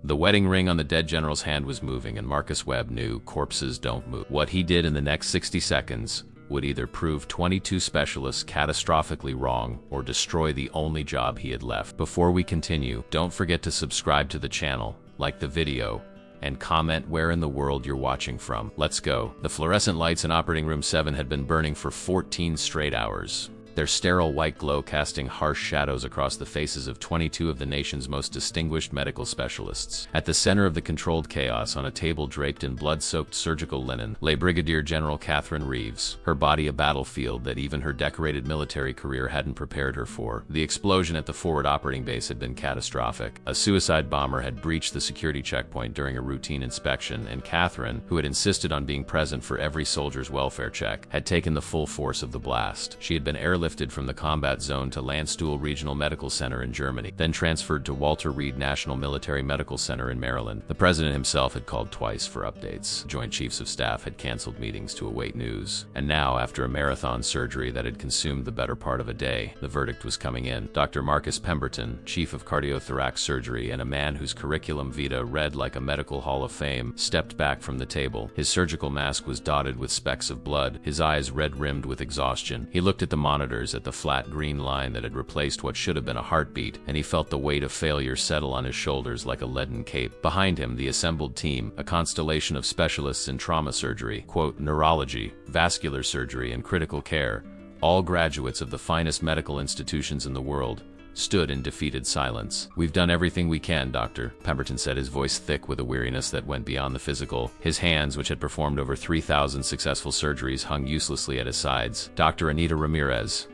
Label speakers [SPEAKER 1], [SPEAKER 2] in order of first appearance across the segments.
[SPEAKER 1] The wedding ring on the dead general's hand was moving, and Marcus Webb knew corpses don't move. What he did in the next 60 seconds would either prove 22 specialists catastrophically wrong or destroy the only job he had left. Before we continue, don't forget to subscribe to the channel, like the video, and comment where in the world you're watching from. Let's go. The fluorescent lights in Operating Room 7 had been burning for 14 straight hours, their sterile white glow casting harsh shadows across the faces of 22 of the nation's most distinguished medical specialists. At the center of the controlled chaos, on a table draped in blood-soaked surgical linen, lay Brigadier General Catherine Reeves, her body a battlefield that even her decorated military career hadn't prepared her for. The explosion at the forward operating base had been catastrophic. A suicide bomber had breached the security checkpoint during a routine inspection, and Catherine, who had insisted on being present for every soldier's welfare check, had taken the full force of the blast. She had been airlifted from the combat zone to Landstuhl Regional Medical Center in Germany, then transferred to Walter Reed National Military Medical Center in Maryland. The president himself had called twice for updates. Joint Chiefs of Staff had canceled meetings to await news. And now, after a marathon surgery that had consumed the better part of a day, the verdict was coming in. Dr. Marcus Pemberton, Chief of Cardiothoracic Surgery and a man whose curriculum vitae read like a medical hall of fame, stepped back from the table. His surgical mask was dotted with specks of blood, his eyes red-rimmed with exhaustion. He looked at the monitor at the flat green line that had replaced what should have been a heartbeat, and he felt the weight of failure settle on his shoulders like a leaden cape. Behind him, the assembled team, a constellation of specialists in trauma surgery, quote, neurology, vascular surgery, and critical care, all graduates of the finest medical institutions in the world, stood in defeated silence. "We've done everything we can, Doctor," Pemberton said, his voice thick with a weariness that went beyond the physical. His hands, which had performed over 3,000 successful surgeries, hung uselessly at his sides. Dr. Anita Ramirez,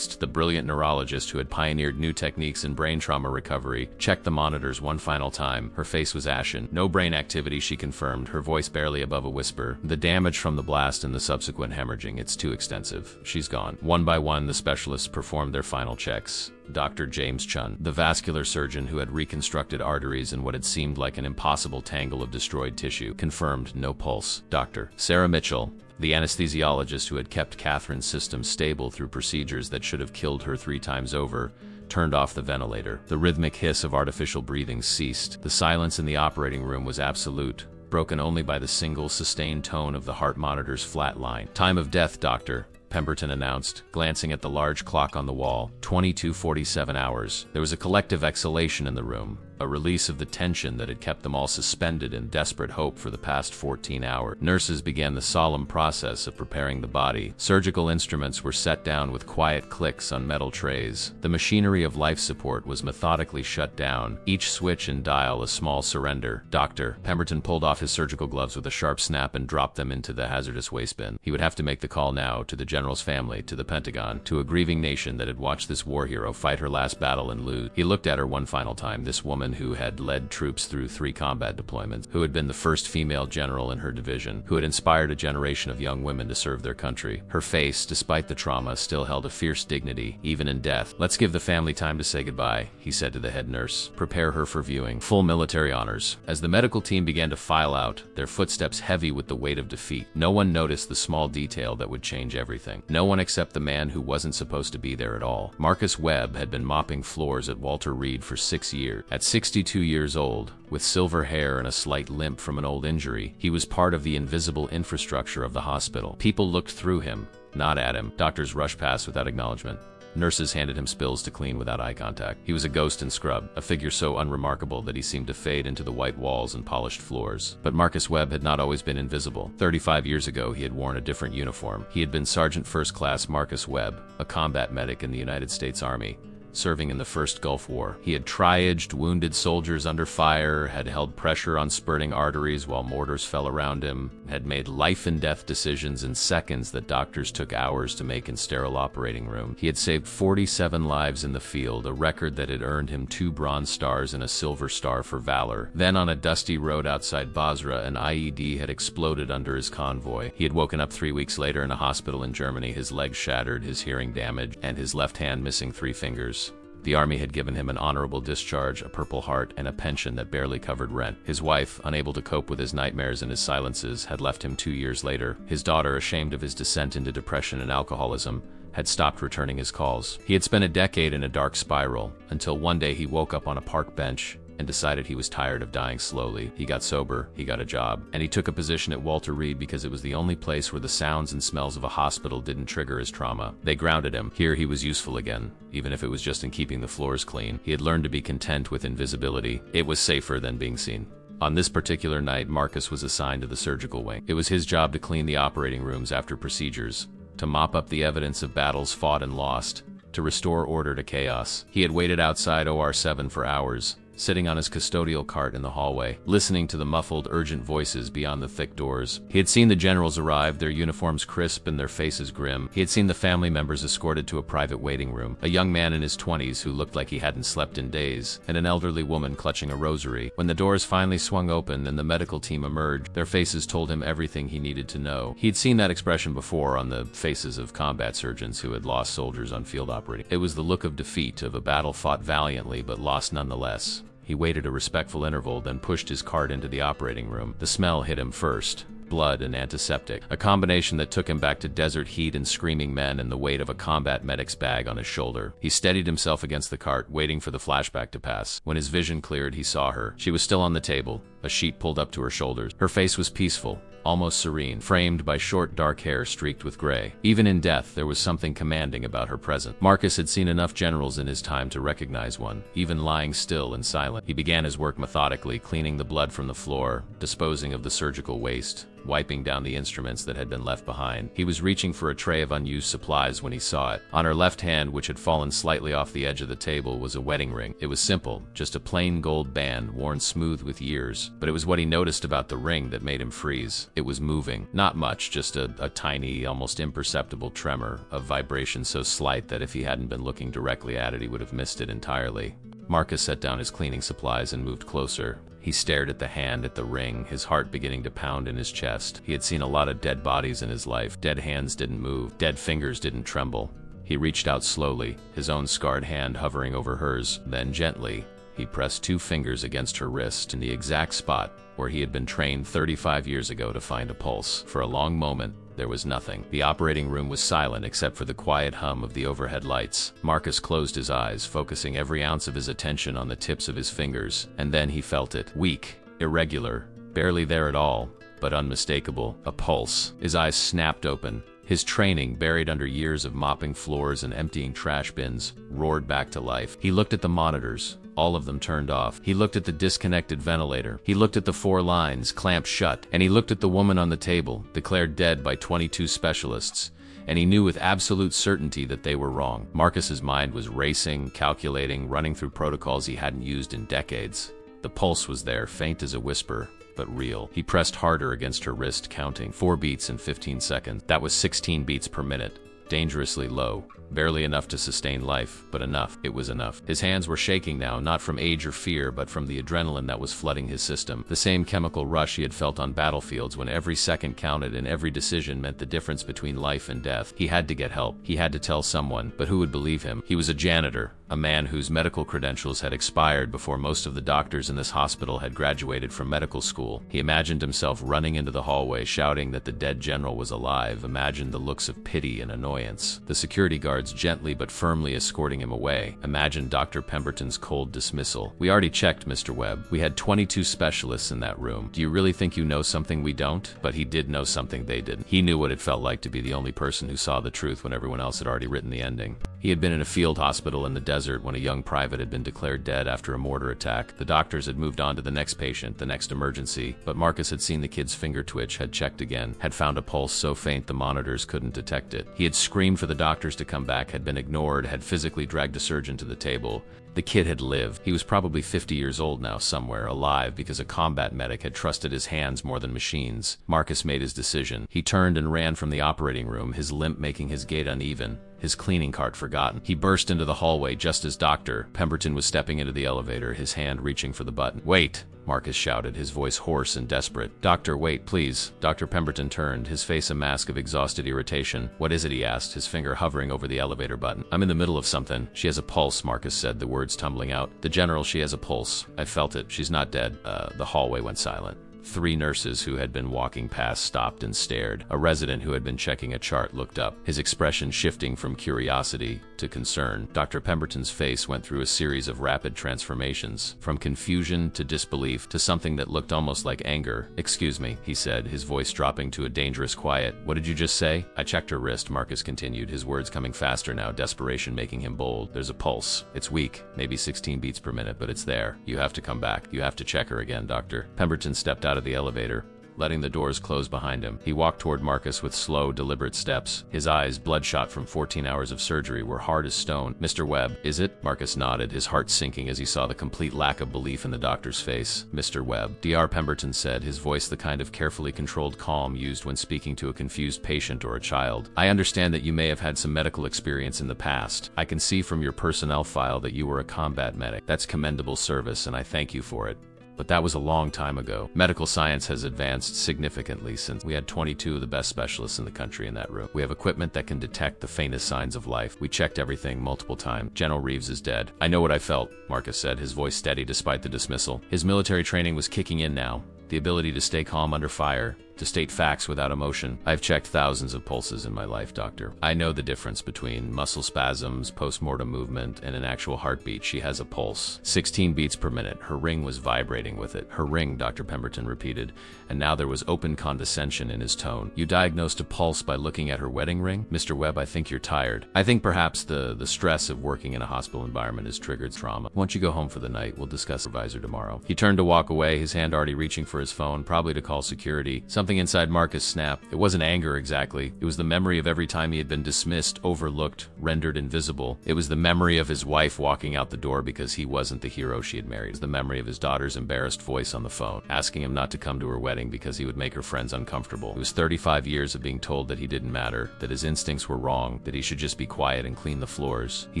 [SPEAKER 1] the brilliant neurologist who had pioneered new techniques in brain trauma recovery, checked the monitors one final time. Her face was ashen. "No brain activity," she confirmed, her voice barely above a whisper. "The damage from the blast and the subsequent hemorrhaging, it's too extensive. She's gone." One by one, the specialists performed their final checks. Dr. James Chun, the vascular surgeon who had reconstructed arteries in what had seemed like an impossible tangle of destroyed tissue, confirmed no pulse. Dr. Sarah Mitchell, the anesthesiologist who had kept Catherine's system stable through procedures that should have killed her 3 times over, turned off the ventilator. The rhythmic hiss of artificial breathing ceased. The silence in the operating room was absolute, broken only by the single sustained tone of the heart monitor's flat line. "Time of death, Doctor," Pemberton announced, glancing at the large clock on the wall. 22:47 hours. There was a collective exhalation in the room, a release of the tension that had kept them all suspended in desperate hope for the past 14 hours. Nurses began the solemn process of preparing the body. Surgical instruments were set down with quiet clicks on metal trays. The machinery of life support was methodically shut down, each switch and dial a small surrender. "Doctor," Pemberton pulled off his surgical gloves with a sharp snap and dropped them into the hazardous waste bin. He would have to make the call now, to the general's family, to the Pentagon, to a grieving nation that had watched this war hero fight her last battle and lose. He looked at her one final time, this woman who had led troops through 3 combat deployments, who had been the first female general in her division, who had inspired a generation of young women to serve their country. Her face, despite the trauma, still held a fierce dignity, even in death. "Let's give the family time to say goodbye," he said to the head nurse. "Prepare her for viewing. Full military honors." As the medical team began to file out, their footsteps heavy with the weight of defeat, no one noticed the small detail that would change everything. No one except the man who wasn't supposed to be there at all. Marcus Webb had been mopping floors at Walter Reed for 6 years. At 62 years old, with silver hair and a slight limp from an old injury, he was part of the invisible infrastructure of the hospital. People looked through him, not at him. Doctors rushed past without acknowledgement. Nurses handed him spills to clean without eye contact. He was a ghost in scrub, a figure so unremarkable that he seemed to fade into the white walls and polished floors. But Marcus Webb had not always been invisible. 35 years ago, he had worn a different uniform. He had been Sergeant First Class Marcus Webb, a combat medic in the United States Army, serving in the First Gulf War. He had triaged wounded soldiers under fire, had held pressure on spurting arteries while mortars fell around him, had made life-and-death decisions in seconds that doctors took hours to make in sterile operating rooms. He had saved 47 lives in the field, a record that had earned him 2 Bronze Stars and a Silver Star for valor. Then on a dusty road outside Basra, an IED had exploded under his convoy. He had woken up 3 weeks later in a hospital in Germany, his leg shattered, his hearing damaged, and his left hand missing 3 fingers. The Army had given him an honorable discharge, a Purple Heart, and a pension that barely covered rent. His wife, unable to cope with his nightmares and his silences, had left him 2 years later. His daughter, ashamed of his descent into depression and alcoholism, had stopped returning his calls. He had spent a decade in a dark spiral, until one day he woke up on a park bench, and decided he was tired of dying slowly. He got sober, he got a job, and he took a position at Walter Reed because it was the only place where the sounds and smells of a hospital didn't trigger his trauma. They grounded him. Here he was useful again, even if it was just in keeping the floors clean. He had learned to be content with invisibility. It was safer than being seen. On this particular night, Marcus was assigned to the surgical wing. It was his job to clean the operating rooms after procedures, to mop up the evidence of battles fought and lost, to restore order to chaos. He had waited outside OR 7 for hours, sitting on his custodial cart in the hallway, listening to the muffled, urgent voices beyond the thick doors. He had seen the generals arrive, their uniforms crisp and their faces grim. He had seen the family members escorted to a private waiting room, a young man in his 20s who looked like he hadn't slept in days, and an elderly woman clutching a rosary. When the doors finally swung open and the medical team emerged, their faces told him everything he needed to know. He'd seen that expression before on the faces of combat surgeons who had lost soldiers on field operating. It was the look of defeat, of a battle fought valiantly but lost nonetheless. He waited a respectful interval, then pushed his cart into the operating room. The smell hit him first. Blood and antiseptic, a combination that took him back to desert heat and screaming men and the weight of a combat medic's bag on his shoulder. He steadied himself against the cart, waiting for the flashback to pass. When his vision cleared, he saw her. She was still on the table, a sheet pulled up to her shoulders. Her face was peaceful, almost serene, framed by short dark hair streaked with gray. Even in death, there was something commanding about her presence. Marcus had seen enough generals in his time to recognize one, even lying still and silent. He began his work methodically, cleaning the blood from the floor, disposing of the surgical waste, wiping down the instruments that had been left behind. He was reaching for a tray of unused supplies when he saw it. On her left hand, which had fallen slightly off the edge of the table, was a wedding ring. It was simple, just a plain gold band worn smooth with years, but it was what he noticed about the ring that made him freeze. It was moving. Not much, just a tiny, almost imperceptible tremor, of vibration so slight that if he hadn't been looking directly at it, he would have missed it entirely. Marcus set down his cleaning supplies and moved closer. He stared at the hand, at the ring, his heart beginning to pound in his chest. He had seen a lot of dead bodies in his life. Dead hands didn't move. Dead fingers didn't tremble. He reached out slowly, his own scarred hand hovering over hers. Then gently, he pressed 2 fingers against her wrist in the exact spot where he had been trained 35 years ago to find a pulse. For a long moment, there was nothing. The operating room was silent except for the quiet hum of the overhead lights. Marcus closed his eyes, focusing every ounce of his attention on the tips of his fingers, and then he felt it. Weak, irregular, barely there at all, but unmistakable. A pulse. His eyes snapped open. His training, buried under years of mopping floors and emptying trash bins, roared back to life. He looked at the monitors, all of them turned off. He looked at the disconnected ventilator. He looked at the 4 lines, clamped shut. And he looked at the woman on the table, declared dead by 22 specialists. And he knew with absolute certainty that they were wrong. Marcus's mind was racing, calculating, running through protocols he hadn't used in decades. The pulse was there, faint as a whisper, but real. He pressed harder against her wrist, counting 4 beats in 15 seconds. That was 16 beats per minute. Dangerously low, barely enough to sustain life, but enough. It was enough. His hands were shaking now, not from age or fear, but from the adrenaline that was flooding his system. The same chemical rush he had felt on battlefields when every second counted and every decision meant the difference between life and death. He had to get help. He had to tell someone, but who would believe him? He was a janitor, a man whose medical credentials had expired before most of the doctors in this hospital had graduated from medical school. He imagined himself running into the hallway, shouting that the dead general was alive, imagined the looks of pity and annoyance, the security guards gently but firmly escorting him away, imagined Dr. Pemberton's cold dismissal. "We already checked, Mr. Webb. We had 22 specialists in that room. Do you really think you know something we don't?" But he did know something they didn't. He knew what it felt like to be the only person who saw the truth when everyone else had already written the ending. He had been in a field hospital in the desert when a young private had been declared dead after a mortar attack. The doctors had moved on to the next patient, the next emergency, but Marcus had seen the kid's finger twitch, had checked again, had found a pulse so faint the monitors couldn't detect it. He had screamed for the doctors to come back, had been ignored, had physically dragged a surgeon to the table. The kid had lived. He was probably 50 years old now somewhere, alive because a combat medic had trusted his hands more than machines. Marcus made his decision. He turned and ran from the operating room, his limp making his gait uneven, his cleaning cart forgotten. He burst into the hallway just as Dr. Pemberton was stepping into the elevator, his hand reaching for the button. "Wait!" Marcus shouted, his voice hoarse and desperate. "Doctor, wait, please." Dr. Pemberton turned, his face a mask of exhausted irritation. "What is it?" he asked, his finger hovering over the elevator button. "I'm in the middle of something." "She has a pulse," Marcus said, the words tumbling out. "The general, she has a pulse. I felt it. She's not dead." The hallway went silent. Three nurses who had been walking past stopped and stared. A resident who had been checking a chart looked up, his expression shifting from curiosity to concern. Dr. Pemberton's face went through a series of rapid transformations, from confusion to disbelief to something that looked almost like anger. "Excuse me," he said, his voice dropping to a dangerous quiet. "What did you just say?" "I checked her wrist," Marcus continued, his words coming faster now, desperation making him bold. "There's a pulse. It's weak, maybe 16 beats per minute, but it's there. You have to come back. You have to check her again, doctor." Pemberton stepped out of the elevator, letting the doors close behind him. He walked toward Marcus with slow, deliberate steps. His eyes, bloodshot from 14 hours of surgery, were hard as stone. "Mr. Webb, is it?" Marcus nodded, his heart sinking as he saw the complete lack of belief in the doctor's face. "Mr. Webb," Dr. Pemberton said, his voice the kind of carefully controlled calm used when speaking to a confused patient or a child. "I understand that you may have had some medical experience in the past. I can see from your personnel file that you were a combat medic. That's commendable service, and I thank you for it. But that was a long time ago. Medical science has advanced significantly since. We had 22 of the best specialists in the country in that room. We have equipment that can detect the faintest signs of life. We checked everything multiple times. General Reeves is dead." "I know what I felt," Marcus said, his voice steady despite the dismissal. His military training was kicking in now. The ability to stay calm under fire, to state facts without emotion. "I've checked thousands of pulses in my life, doctor. I know the difference between muscle spasms, post-mortem movement, and an actual heartbeat. She has a pulse. 16 beats per minute. Her ring was vibrating with it." "Her ring," Dr. Pemberton repeated, and now there was open condescension in his tone. "You diagnosed a pulse by looking at her wedding ring? Mr. Webb, I think you're tired. I think perhaps the stress of working in a hospital environment has triggered trauma. Why don't you go home for the night? We'll discuss supervisor tomorrow." He turned to walk away, his hand already reaching for his phone, probably to call security. Something inside Marcus snapped. It wasn't anger exactly. It was the memory of every time he had been dismissed, overlooked, rendered invisible. It was the memory of his wife walking out the door because he wasn't the hero she had married. It was the memory of his daughter's embarrassed voice on the phone, asking him not to come to her wedding because he would make her friends uncomfortable. It was 35 years of being told that he didn't matter, that his instincts were wrong, that he should just be quiet and clean the floors. He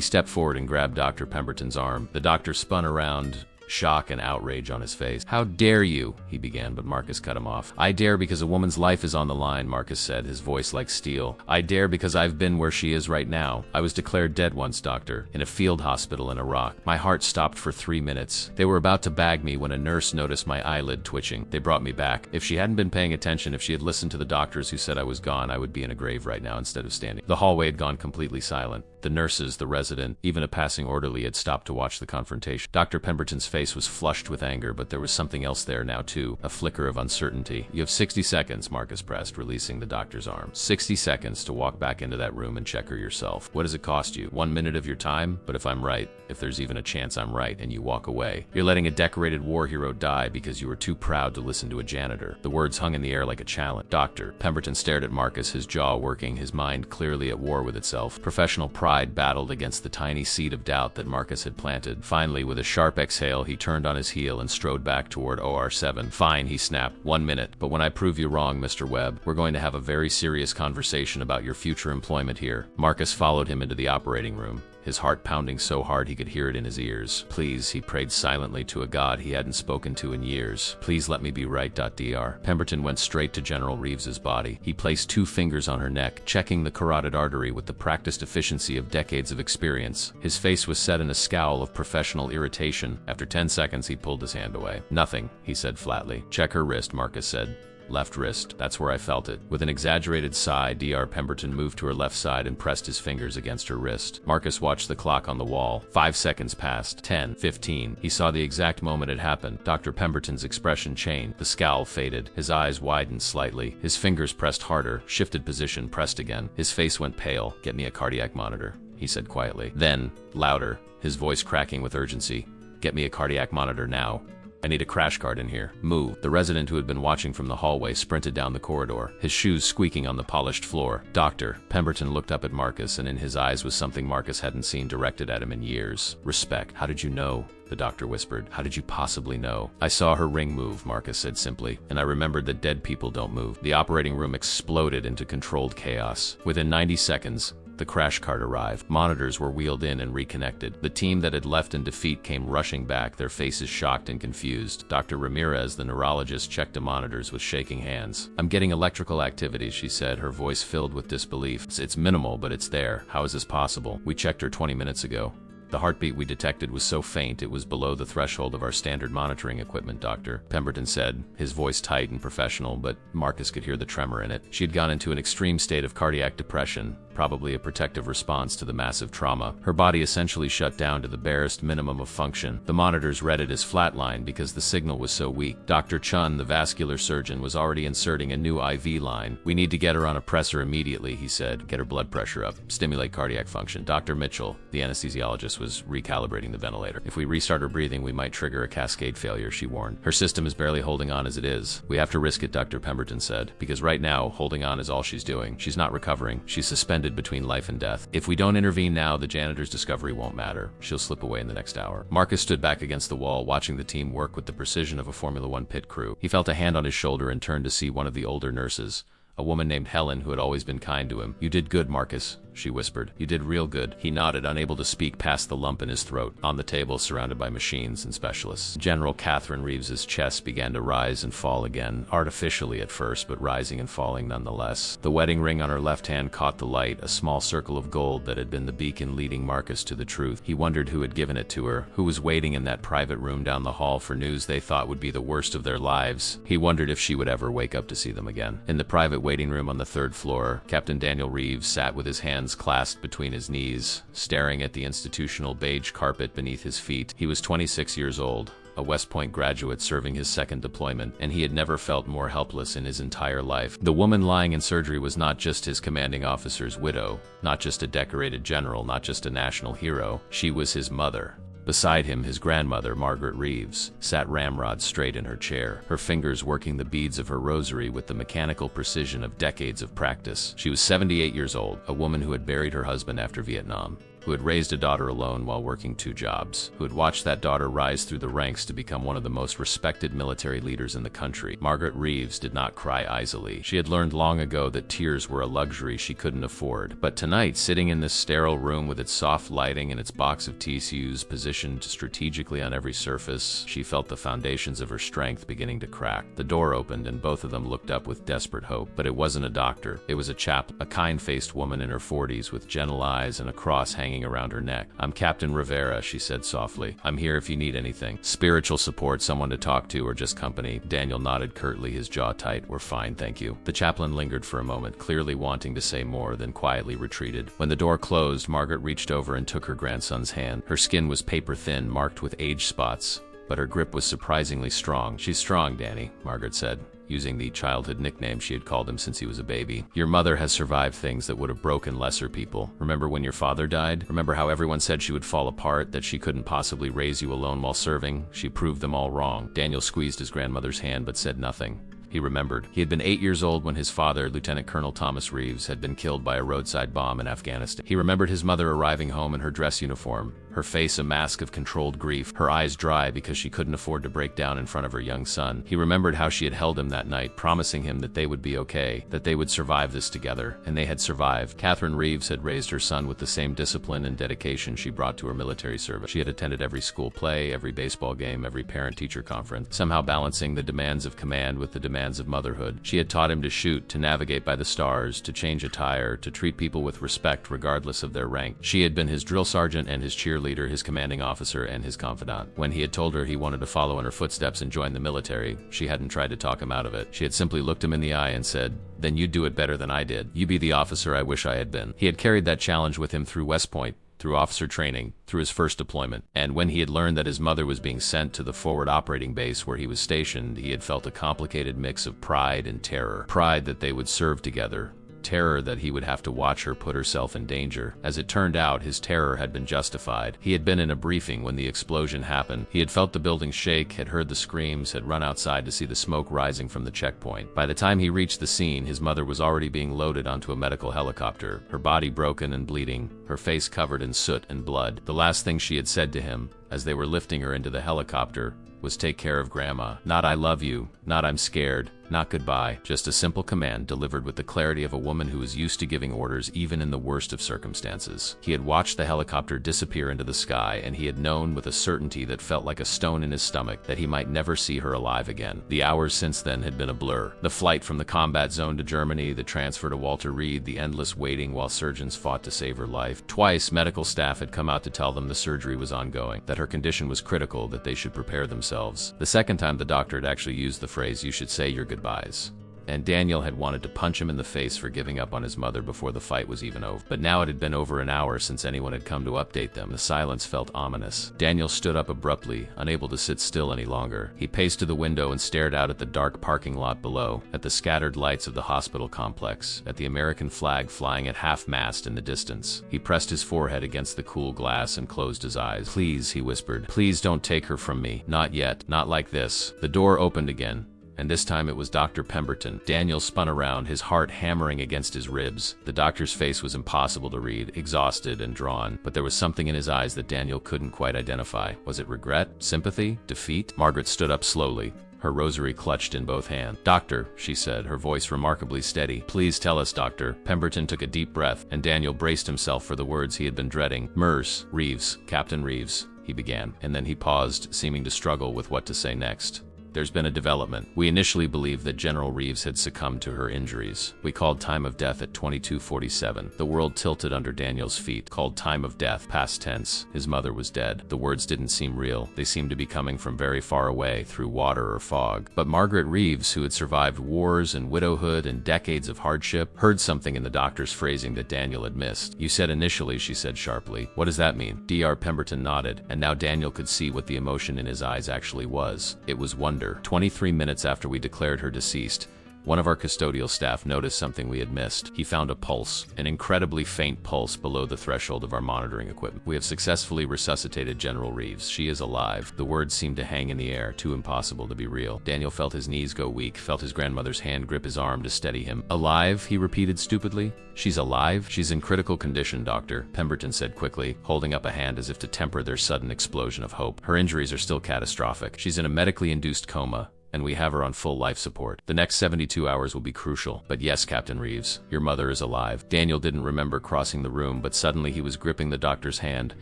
[SPEAKER 1] stepped forward and grabbed Dr. Pemberton's arm. The doctor spun around, shock and outrage on his face. "How dare you?" he began, but Marcus cut him off. "I dare because a woman's life is on the line," Marcus said, his voice like steel. "I dare because I've been where she is right now. I was declared dead once, doctor, in a field hospital in Iraq. My heart stopped for 3 minutes. They were about to bag me when a nurse noticed my eyelid twitching. They brought me back. If she hadn't been paying attention, if she had listened to the doctors who said I was gone, I would be in a grave right now instead of standing." The hallway had gone completely silent. The nurses, the resident, even a passing orderly had stopped to watch the confrontation. Dr. Pemberton's face was flushed with anger, but there was something else there now too, a flicker of uncertainty. "You have 60 seconds, Marcus pressed, releasing the doctor's arm. 60 seconds to walk back into that room and check her yourself. What does it cost you? 1 minute of your time? But if I'm right, if there's even a chance I'm right, and you walk away, you're letting a decorated war hero die because you were too proud to listen to a janitor." The words hung in the air like a challenge. "Doctor." Pemberton stared at Marcus, his jaw working, his mind clearly at war with itself. Professional pride battled against the tiny seed of doubt that Marcus had planted. Finally, with a sharp exhale, he turned on his heel and strode back toward OR7. "Fine," he snapped. 1 minute. But when I prove you wrong, Mr. Webb, we're going to have a very serious conversation about your future employment here." Marcus followed him into the operating room, his heart pounding so hard he could hear it in his ears. "Please," he prayed silently to a god he hadn't spoken to in years. "Please let me be right." Dr. Pemberton went straight to General Reeves's body. He placed 2 fingers on her neck, checking the carotid artery with the practiced efficiency of decades of experience. His face was set in a scowl of professional irritation. After 10 seconds, he pulled his hand away. "Nothing," he said flatly. "Check her wrist," Marcus said. "Left wrist. That's where I felt it." With an exaggerated sigh, Dr. Pemberton moved to her left side and pressed his fingers against her wrist. Marcus watched the clock on the wall. 5 seconds passed. 10. 15. He saw the exact moment it happened. Dr. Pemberton's expression changed. The scowl faded. His eyes widened slightly. His fingers pressed harder, shifted position, pressed again. His face went pale. "Get me a cardiac monitor," he said quietly. Then, louder, his voice cracking with urgency, "Get me a cardiac monitor now. I need a crash cart in here. Move." The resident who had been watching from the hallway sprinted down the corridor, his shoes squeaking on the polished floor. "Doctor." Pemberton looked up at Marcus, and in his eyes was something Marcus hadn't seen directed at him in years. Respect. "How did you know?" the doctor whispered. "How did you possibly know?" "I saw her ring move," Marcus said simply, "and I remembered that dead people don't move." The operating room exploded into controlled chaos. Within 90 seconds, the crash cart arrived. Monitors were wheeled in and reconnected. The team that had left in defeat came rushing back, their faces shocked and confused. Dr. Ramirez, the neurologist, checked the monitors with shaking hands. "I'm getting electrical activity," she said, her voice filled with disbelief. It's minimal, but it's there. How is this possible? We checked her 20 minutes ago." The heartbeat we detected was so faint it was below the threshold of our standard monitoring equipment, Doctor, Pemberton said, his voice tight and professional, but Marcus could hear the tremor in it. She had gone into an extreme state of cardiac depression, probably a protective response to the massive trauma. Her body essentially shut down to the barest minimum of function. The monitors read it as flatline because the signal was so weak. Dr. Chun, the vascular surgeon, was already inserting a new IV line. "We need to get her on a pressor immediately," he said. "Get her blood pressure up. Stimulate cardiac function." Dr. Mitchell, the anesthesiologist, was recalibrating the ventilator. "If we restart her breathing, we might trigger a cascade failure," she warned. "Her system is barely holding on as it is. We have to risk it," Dr. Pemberton said, "because right now, holding on is all she's doing. She's not recovering. She's suspended between life and death. If we don't intervene now, the janitor's discovery won't matter. She'll slip away in the next hour." Marcus stood back against the wall, watching the team work with the precision of a Formula One pit crew. He felt a hand on his shoulder and turned to see one of the older nurses, a woman named Helen who had always been kind to him. "You did good, Marcus," she whispered. "You did real good." He nodded, unable to speak past the lump in his throat. On the table, surrounded by machines and specialists, General Catherine Reeves's chest began to rise and fall again, artificially at first, but rising and falling nonetheless. The wedding ring on her left hand caught the light, a small circle of gold that had been the beacon leading Marcus to the truth. He wondered who had given it to her, who was waiting in that private room down the hall for news they thought would be the worst of their lives. He wondered if she would ever wake up to see them again. In the private waiting room on the third floor, Captain Daniel Reeves sat with his hands clasped between his knees, staring at the institutional beige carpet beneath his feet. He was 26 years old, a West Point graduate serving his second deployment, and he had never felt more helpless in his entire life. The woman lying in surgery was not just his commanding officer's widow, not just a decorated general, not just a national hero. She was his mother. Beside him, his grandmother, Margaret Reeves, sat ramrod straight in her chair, her fingers working the beads of her rosary with the mechanical precision of decades of practice. She was 78 years old, a woman who had buried her husband after Vietnam, who had raised a daughter alone while working 2 jobs, who had watched that daughter rise through the ranks to become one of the most respected military leaders in the country. Margaret Reeves did not cry easily. She had learned long ago that tears were a luxury she couldn't afford. But tonight, sitting in this sterile room with its soft lighting and its box of tissues positioned strategically on every surface, she felt the foundations of her strength beginning to crack. The door opened and both of them looked up with desperate hope. But it wasn't a doctor. It was a chap, a kind-faced woman in her 40s with gentle eyes and a cross hanging around her neck. "I'm Captain Rivera," she said softly. "I'm here if you need anything. Spiritual support, someone to talk to, or just company." Daniel nodded curtly, his jaw tight. "We're fine, thank you." The chaplain lingered for a moment, clearly wanting to say more, then quietly retreated. When the door closed, Margaret reached over and took her grandson's hand. Her skin was paper-thin, marked with age spots, but her grip was surprisingly strong. "She's strong, Danny," Margaret said, using the childhood nickname she had called him since he was a baby. "Your mother has survived things that would have broken lesser people. Remember when your father died? Remember how everyone said she would fall apart, that she couldn't possibly raise you alone while serving? She proved them all wrong." Daniel squeezed his grandmother's hand but said nothing. He remembered. He had been 8 years old when his father, Lieutenant Colonel Thomas Reeves, had been killed by a roadside bomb in Afghanistan. He remembered his mother arriving home in her dress uniform, her face a mask of controlled grief, her eyes dry because she couldn't afford to break down in front of her young son. He remembered how she had held him that night, promising him that they would be okay, that they would survive this together, and they had survived. Catherine Reeves had raised her son with the same discipline and dedication she brought to her military service. She had attended every school play, every baseball game, every parent-teacher conference, somehow balancing the demands of command with the demands of motherhood. She had taught him to shoot, to navigate by the stars, to change a tire, to treat people with respect regardless of their rank. She had been his drill sergeant and his cheerleader, his commanding officer and his confidant. When he had told her he wanted to follow in her footsteps and join the military, she hadn't tried to talk him out of it. She had simply looked him in the eye and said, "Then you do it better than I did. You be the officer I wish I had been." He had carried that challenge with him through West Point, through officer training, through his first deployment. And when he had learned that his mother was being sent to the forward operating base where he was stationed, he had felt a complicated mix of pride and terror. Pride that they would serve together. Terror that he would have to watch her put herself in danger. As it turned out, his terror had been justified. He had been in a briefing when the explosion happened. He had felt the building shake, had heard the screams, had run outside to see the smoke rising from the checkpoint. By the time he reached the scene, his mother was already being loaded onto a medical helicopter, her body broken and bleeding, her face covered in soot and blood. The last thing she had said to him, as they were lifting her into the helicopter, was "Take care of Grandma." Not "I love you," not "I'm scared," Not goodbye, just a simple command delivered with the clarity of a woman who was used to giving orders even in the worst of circumstances. He had watched the helicopter disappear into the sky, and he had known with a certainty that felt like a stone in his stomach that he might never see her alive again. The hours since then had been a blur. The flight from the combat zone to Germany, the transfer to Walter Reed, the endless waiting while surgeons fought to save her life. Twice, medical staff had come out to tell them the surgery was ongoing, that her condition was critical, that they should prepare themselves. The second time the doctor had actually used the phrase, "You should say your goodbyes." And Daniel had wanted to punch him in the face for giving up on his mother before the fight was even over. But now it had been over an hour since anyone had come to update them. The silence felt ominous. Daniel stood up abruptly, unable to sit still any longer. He paced to the window and stared out at the dark parking lot below, at the scattered lights of the hospital complex, at the American flag flying at half-mast in the distance. He pressed his forehead against the cool glass and closed his eyes. "Please," he whispered, "please don't take her from me. Not yet. Not like this." The door opened again, and this time it was Dr. Pemberton. Daniel spun around, his heart hammering against his ribs. The doctor's face was impossible to read, exhausted and drawn, but there was something in his eyes that Daniel couldn't quite identify. Was it regret? Sympathy? Defeat? Margaret stood up slowly, her rosary clutched in both hands. "Doctor," she said, her voice remarkably steady. "Please tell us, doctor." Pemberton took a deep breath, and Daniel braced himself for the words he had been dreading. Reeves, Captain Reeves," he began, and then he paused, seeming to struggle with what to say next. "There's been a development. We initially believed that General Reeves had succumbed to her injuries. We called time of death at 22:47. The world tilted under Daniel's feet. Called time of death, past tense. His mother was dead. The words didn't seem real. They seemed to be coming from very far away, through water or fog. But Margaret Reeves, who had survived wars and widowhood and decades of hardship, heard something in the doctor's phrasing that Daniel had missed. "You said initially," she said sharply. "What does that mean?" Dr. Pemberton nodded, and now Daniel could see what the emotion in his eyes actually was. It was wonder. 23 minutes after we declared her deceased, one of our custodial staff noticed something we had missed. He found a pulse, an incredibly faint pulse below the threshold of our monitoring equipment. "We have successfully resuscitated General Reeves. She is alive." The words seemed to hang in the air, too impossible to be real. Daniel felt his knees go weak, felt his grandmother's hand grip his arm to steady him. "Alive?" he repeated stupidly. "She's alive?" "She's in critical condition, doctor," Pemberton said quickly, holding up a hand as if to temper their sudden explosion of hope. "Her injuries are still catastrophic. She's in a medically induced coma, and we have her on full life support. The next 72 hours will be crucial. But yes, Captain Reeves, your mother is alive." Daniel didn't remember crossing the room, but suddenly he was gripping the doctor's hand,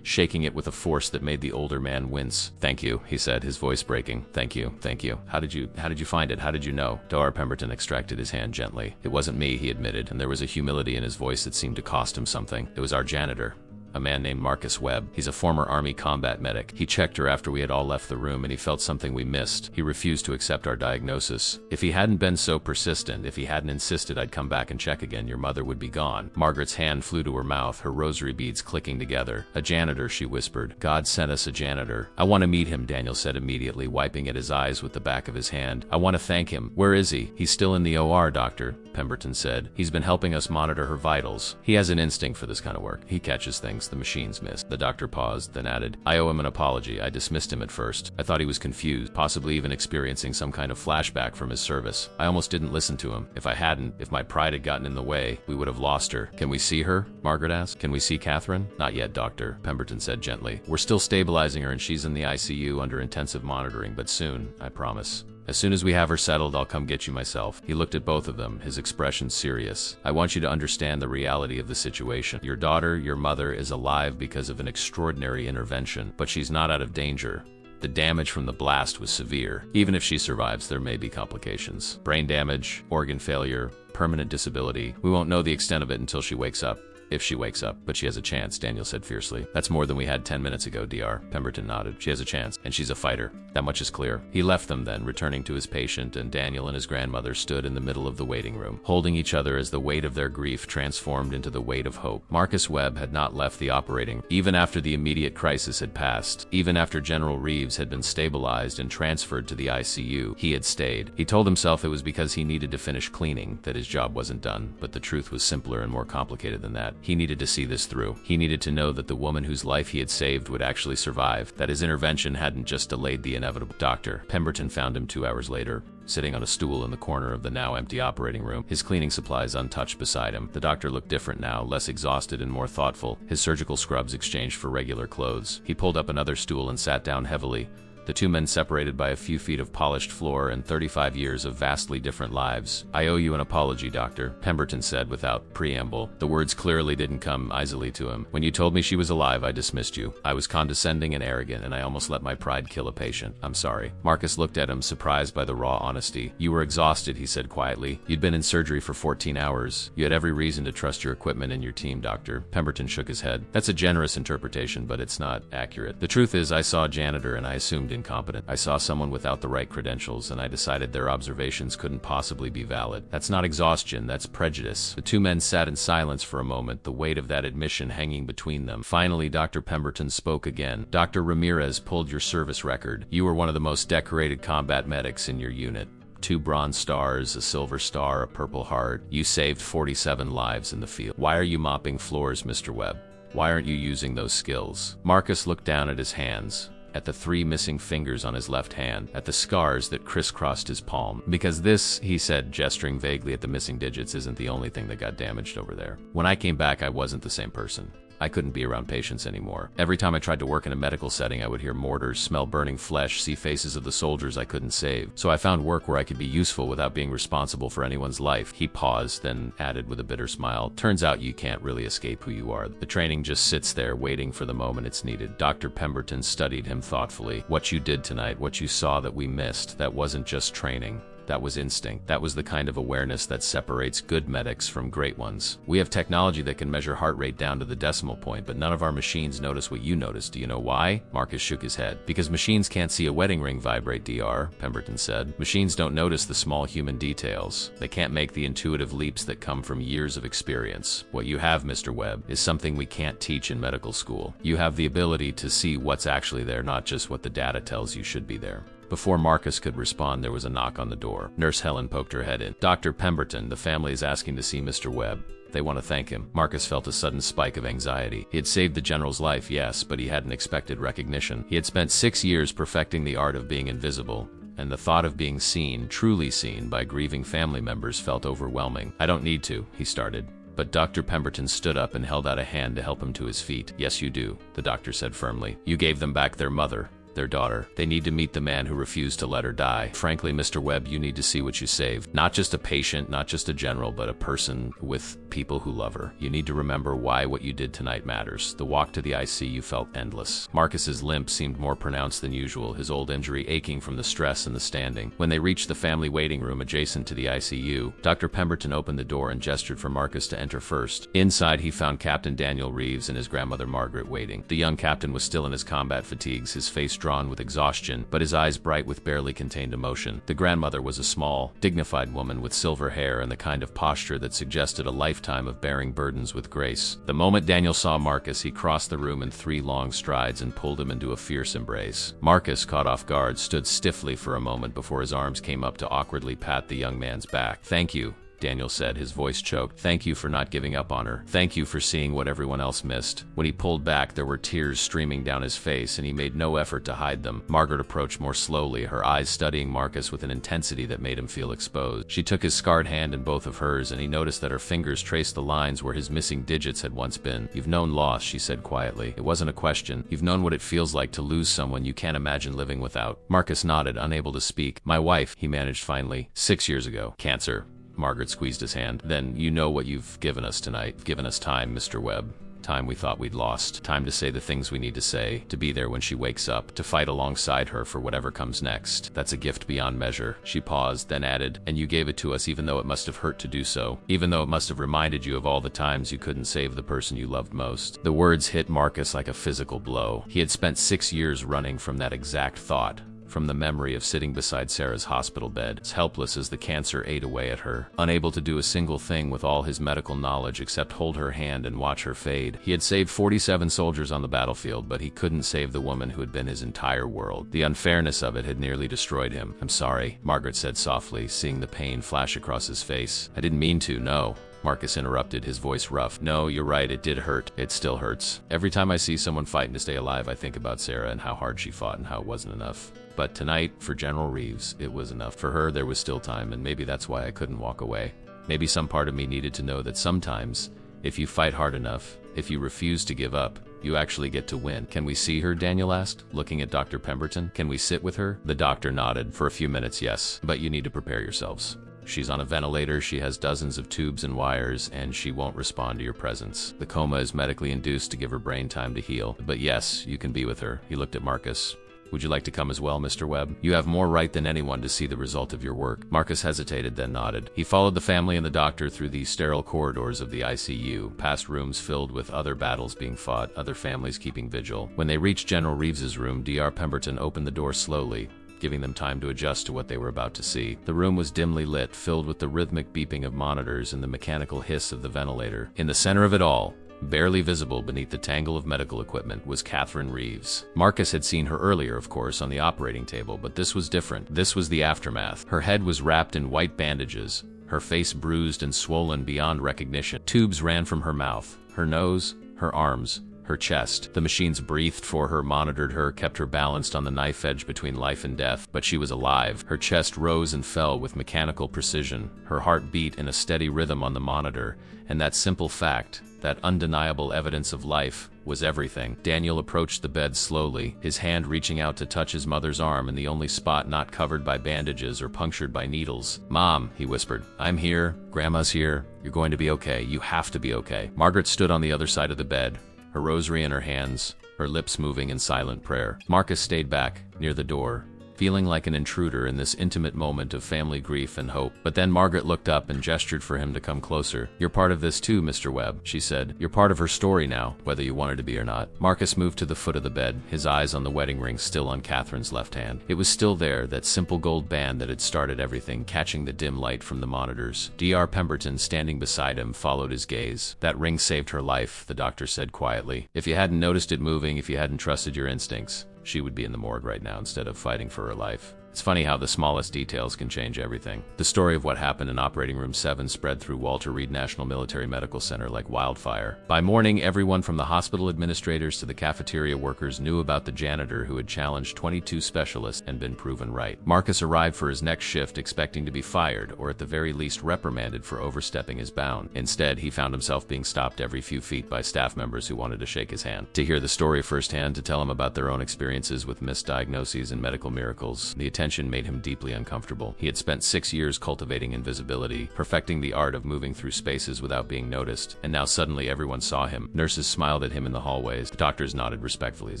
[SPEAKER 1] shaking it with a force that made the older man wince. "Thank you," he said, his voice breaking. "Thank you, thank you. How did you find it? How did you know?" Dr. Pemberton extracted his hand gently. "It wasn't me," he admitted, and there was a humility in his voice that seemed to cost him something. "It was our janitor. A man named Marcus Webb. He's a former Army combat medic. He checked her after we had all left the room, and he felt something we missed. He refused to accept our diagnosis. If he hadn't been so persistent, if he hadn't insisted I'd come back and check again, your mother would be gone." Margaret's hand flew to her mouth, her rosary beads clicking together. "A janitor," she whispered. "God sent us a janitor." "I want to meet him," Daniel said immediately, wiping at his eyes with the back of his hand. "I want to thank him." "Where is he?" "He's still in the OR, doctor," Pemberton said. "He's been helping us monitor her vitals. He has an instinct for this kind of work. He catches things the machines miss." The doctor paused, then added, "I owe him an apology. I dismissed him at first. I thought he was confused, possibly even experiencing some kind of flashback from his service. I almost didn't listen to him. If I hadn't, if my pride had gotten in the way, we would have lost her." "Can we see her?" Margaret asked. "Can we see Catherine?" "Not yet, doctor," Pemberton said gently. "We're still stabilizing her and she's in the ICU under intensive monitoring, but soon, I promise. As soon as we have her settled, I'll come get you myself." He looked at both of them, his expression serious. "I want you to understand the reality of the situation. Your daughter, your mother, is alive because of an extraordinary intervention, but she's not out of danger. The damage from the blast was severe. Even if she survives, there may be complications. Brain damage, organ failure, permanent disability. We won't know the extent of it until she wakes up. If she wakes up. But she has a chance," Daniel said fiercely. "That's more than we had 10 minutes ago, Dr. Pemberton nodded. "She has a chance, and she's a fighter. That much is clear." He left them then, returning to his patient, and Daniel and his grandmother stood in the middle of the waiting room, holding each other as the weight of their grief transformed into the weight of hope. Marcus Webb had not left the operating. Even after the immediate crisis had passed, even after General Reeves had been stabilized and transferred to the ICU, he had stayed. He told himself it was because he needed to finish cleaning, that his job wasn't done, but the truth was simpler and more complicated than that. He needed to see this through. He needed to know that the woman whose life he had saved would actually survive, that his intervention hadn't just delayed the inevitable. Dr. Pemberton found him 2 hours later, sitting on a stool in the corner of the now empty operating room, his cleaning supplies untouched beside him. The doctor looked different now, less exhausted and more thoughtful, his surgical scrubs exchanged for regular clothes. He pulled up another stool and sat down heavily, The two men separated by a few feet of polished floor and 35 years of vastly different lives. "I owe you an apology, Doctor," Pemberton said without preamble. The words clearly didn't come easily to him. "When you told me she was alive, I dismissed you. I was condescending and arrogant, and I almost let my pride kill a patient. I'm sorry." Marcus looked at him, surprised by the raw honesty. "You were exhausted," he said quietly. "You'd been in surgery for 14 hours. You had every reason to trust your equipment and your team, Doctor." Pemberton shook his head. "That's a generous interpretation, but it's not accurate. The truth is, I saw a janitor and I assumed incompetent. I saw someone without the right credentials, and I decided their observations couldn't possibly be valid. That's not exhaustion, that's prejudice." The two men sat in silence for a moment, the weight of that admission hanging between them. Finally, Dr. Pemberton spoke again. "Dr. Ramirez pulled your service record. You were one of the most decorated combat medics in your unit. 2 Bronze Stars, a Silver Star, a Purple Heart. You saved 47 lives in the field. Why are you mopping floors, Mr. Webb? Why aren't you using those skills?" Marcus looked down at his hands, at the 3 missing fingers on his left hand, at the scars that crisscrossed his palm. "Because this," he said, gesturing vaguely at the missing digits, "isn't the only thing that got damaged over there. When I came back, I wasn't the same person. I couldn't be around patients anymore. Every time I tried to work in a medical setting, I would hear mortars, smell burning flesh, see faces of the soldiers I couldn't save. So I found work where I could be useful without being responsible for anyone's life." He paused, then added with a bitter smile, "Turns out you can't really escape who you are. The training just sits there waiting for the moment it's needed." Dr. Pemberton studied him thoughtfully. "What you did tonight, what you saw that we missed, that wasn't just training. That was instinct. That was the kind of awareness that separates good medics from great ones. We have technology that can measure heart rate down to the decimal point, but none of our machines notice what you notice. Do you know why?" Marcus shook his head. "Because machines can't see a wedding ring vibrate, Dr. Pemberton said. "Machines don't notice the small human details. They can't make the intuitive leaps that come from years of experience. What you have, Mr. Webb, is something we can't teach in medical school. You have the ability to see what's actually there, not just what the data tells you should be there." Before Marcus could respond, there was a knock on the door. Nurse Helen poked her head in. "Dr. Pemberton, the family is asking to see Mr. Webb. They want to thank him." Marcus felt a sudden spike of anxiety. He had saved the general's life, yes, but he hadn't expected recognition. He had spent 6 years perfecting the art of being invisible, and the thought of being seen, truly seen, by grieving family members felt overwhelming. "I don't need to," he started. But Dr. Pemberton stood up and held out a hand to help him to his feet. "Yes, you do," the doctor said firmly. "You gave them back their mother, their daughter. They need to meet the man who refused to let her die. Frankly, Mr. Webb, you need to see what you saved. Not just a patient, not just a general, but a person with people who love her. You need to remember why what you did tonight matters." The walk to the ICU felt endless. Marcus's limp seemed more pronounced than usual, his old injury aching from the stress and the standing. When they reached the family waiting room adjacent to the ICU, Dr. Pemberton opened the door and gestured for Marcus to enter first. Inside, he found Captain Daniel Reeves and his grandmother Margaret waiting. The young captain was still in his combat fatigues, his face drawn with exhaustion, but his eyes bright with barely contained emotion. The grandmother was a small, dignified woman with silver hair and the kind of posture that suggested a lifetime of bearing burdens with grace. The moment Daniel saw Marcus, he crossed the room in 3 long strides and pulled him into a fierce embrace. Marcus, caught off guard, stood stiffly for a moment before his arms came up to awkwardly pat the young man's back. "Thank you," Daniel said, his voice choked. "Thank you for not giving up on her. Thank you for seeing what everyone else missed." When he pulled back, there were tears streaming down his face, and he made no effort to hide them. Margaret approached more slowly, her eyes studying Marcus with an intensity that made him feel exposed. She took his scarred hand in both of hers, and he noticed that her fingers traced the lines where his missing digits had once been. "You've known loss," she said quietly. "It wasn't a question. You've known what it feels like to lose someone you can't imagine living without." Marcus nodded, unable to speak. "My wife," he managed finally, "6 years ago. Cancer." Margaret squeezed his hand. "Then you know what you've given us tonight. You've given us time, Mr. Webb. Time we thought we'd lost. Time to say the things we need to say, to be there when she wakes up, to fight alongside her for whatever comes next. That's a gift beyond measure." She paused, then added, "And you gave it to us even though it must have hurt to do so. Even though it must have reminded you of all the times you couldn't save the person you loved most." The words hit Marcus like a physical blow. He had spent 6 years running from that exact thought. From the memory of sitting beside Sarah's hospital bed, as helpless as the cancer ate away at her, unable to do a single thing with all his medical knowledge except hold her hand and watch her fade. He had saved 47 soldiers on the battlefield, but he couldn't save the woman who had been his entire world. The unfairness of it had nearly destroyed him. "I'm sorry," Margaret said softly, seeing the pain flash across his face. "I didn't mean to, no." Marcus interrupted, his voice rough. "No, you're right, it did hurt. It still hurts. Every time I see someone fighting to stay alive, I think about Sarah and how hard she fought and how it wasn't enough. But tonight, for General Reeves, it was enough. For her, there was still time, and maybe that's why I couldn't walk away. Maybe some part of me needed to know that sometimes, if you fight hard enough, if you refuse to give up, You actually get to win. Can we see her? Daniel asked, looking at Dr. Pemberton. Can we sit with her? The doctor nodded. For a few minutes, yes, but you need to prepare yourselves. She's on a ventilator, she has dozens of tubes and wires, and she won't respond to your presence. The coma is medically induced to give her brain time to heal. But yes, you can be with her. He looked at Marcus. Would you like to come as well, Mr. Webb? You have more right than anyone to see the result of your work. Marcus hesitated, then nodded. He followed the family and the doctor through the sterile corridors of the ICU, past rooms filled with other battles being fought, other families keeping vigil. When they reached General Reeves's room, Dr. Pemberton opened the door slowly, giving them time to adjust to what they were about to see. The room was dimly lit, filled with the rhythmic beeping of monitors and the mechanical hiss of the ventilator. In the center of it all, barely visible beneath the tangle of medical equipment, was Catherine Reeves. Marcus had seen her earlier, of course, on the operating table, but this was different. This was the aftermath. Her head was wrapped in white bandages, her face bruised and swollen beyond recognition. Tubes ran from her mouth, her nose, her arms, her chest. The machines breathed for her, monitored her, kept her balanced on the knife edge between life and death, but she was alive. Her chest rose and fell with mechanical precision, her heart beat in a steady rhythm on the monitor, and that simple fact, that undeniable evidence of life, was everything. Daniel approached the bed slowly, his hand reaching out to touch his mother's arm in the only spot not covered by bandages or punctured by needles. "Mom," he whispered, "I'm here. Grandma's here. You're going to be okay. You have to be okay." Margaret stood on the other side of the bed, her rosary in her hands, her lips moving in silent prayer. Marcus stayed back, near the door, feeling like an intruder in this intimate moment of family grief and hope. But then Margaret looked up and gestured for him to come closer. "You're part of this too, Mr. Webb," she said. "You're part of her story now, whether you wanted to be or not." Marcus moved to the foot of the bed, his eyes on the wedding ring still on Catherine's left hand. It was still there, that simple gold band that had started everything, catching the dim light from the monitors. Dr. Pemberton, standing beside him, followed his gaze. "That ring saved her life," the doctor said quietly. "If you hadn't noticed it moving, if you hadn't trusted your instincts, she would be in the morgue right now instead of fighting for her life." It's funny how the smallest details can change everything. The story of what happened in Operating Room 7 spread through Walter Reed National Military Medical Center like wildfire. By morning, everyone from the hospital administrators to the cafeteria workers knew about the janitor who had challenged 22 specialists and been proven right. Marcus arrived for his next shift expecting to be fired, or at the very least reprimanded for overstepping his bound. Instead, he found himself being stopped every few feet by staff members who wanted to shake his hand. To hear the story firsthand, to tell him about their own experiences with misdiagnoses and medical miracles, the attention made him deeply uncomfortable. He had spent 6 years cultivating invisibility, perfecting the art of moving through spaces without being noticed, and now suddenly everyone saw him. Nurses smiled at him in the hallways. The doctors nodded respectfully as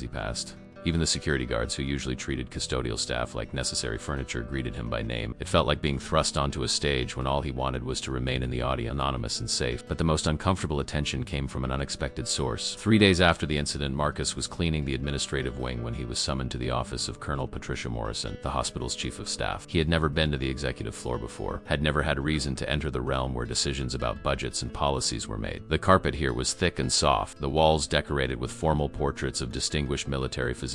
[SPEAKER 1] he passed. Even the security guards, who usually treated custodial staff like necessary furniture, greeted him by name. It felt like being thrust onto a stage when all he wanted was to remain in the audience, anonymous and safe. But the most uncomfortable attention came from an unexpected source. 3 days after the incident, Marcus was cleaning the administrative wing when he was summoned to the office of Colonel Patricia Morrison, the hospital's chief of staff. He had never been to the executive floor before, had never had a reason to enter the realm where decisions about budgets and policies were made. The carpet here was thick and soft, the walls decorated with formal portraits of distinguished military physicians.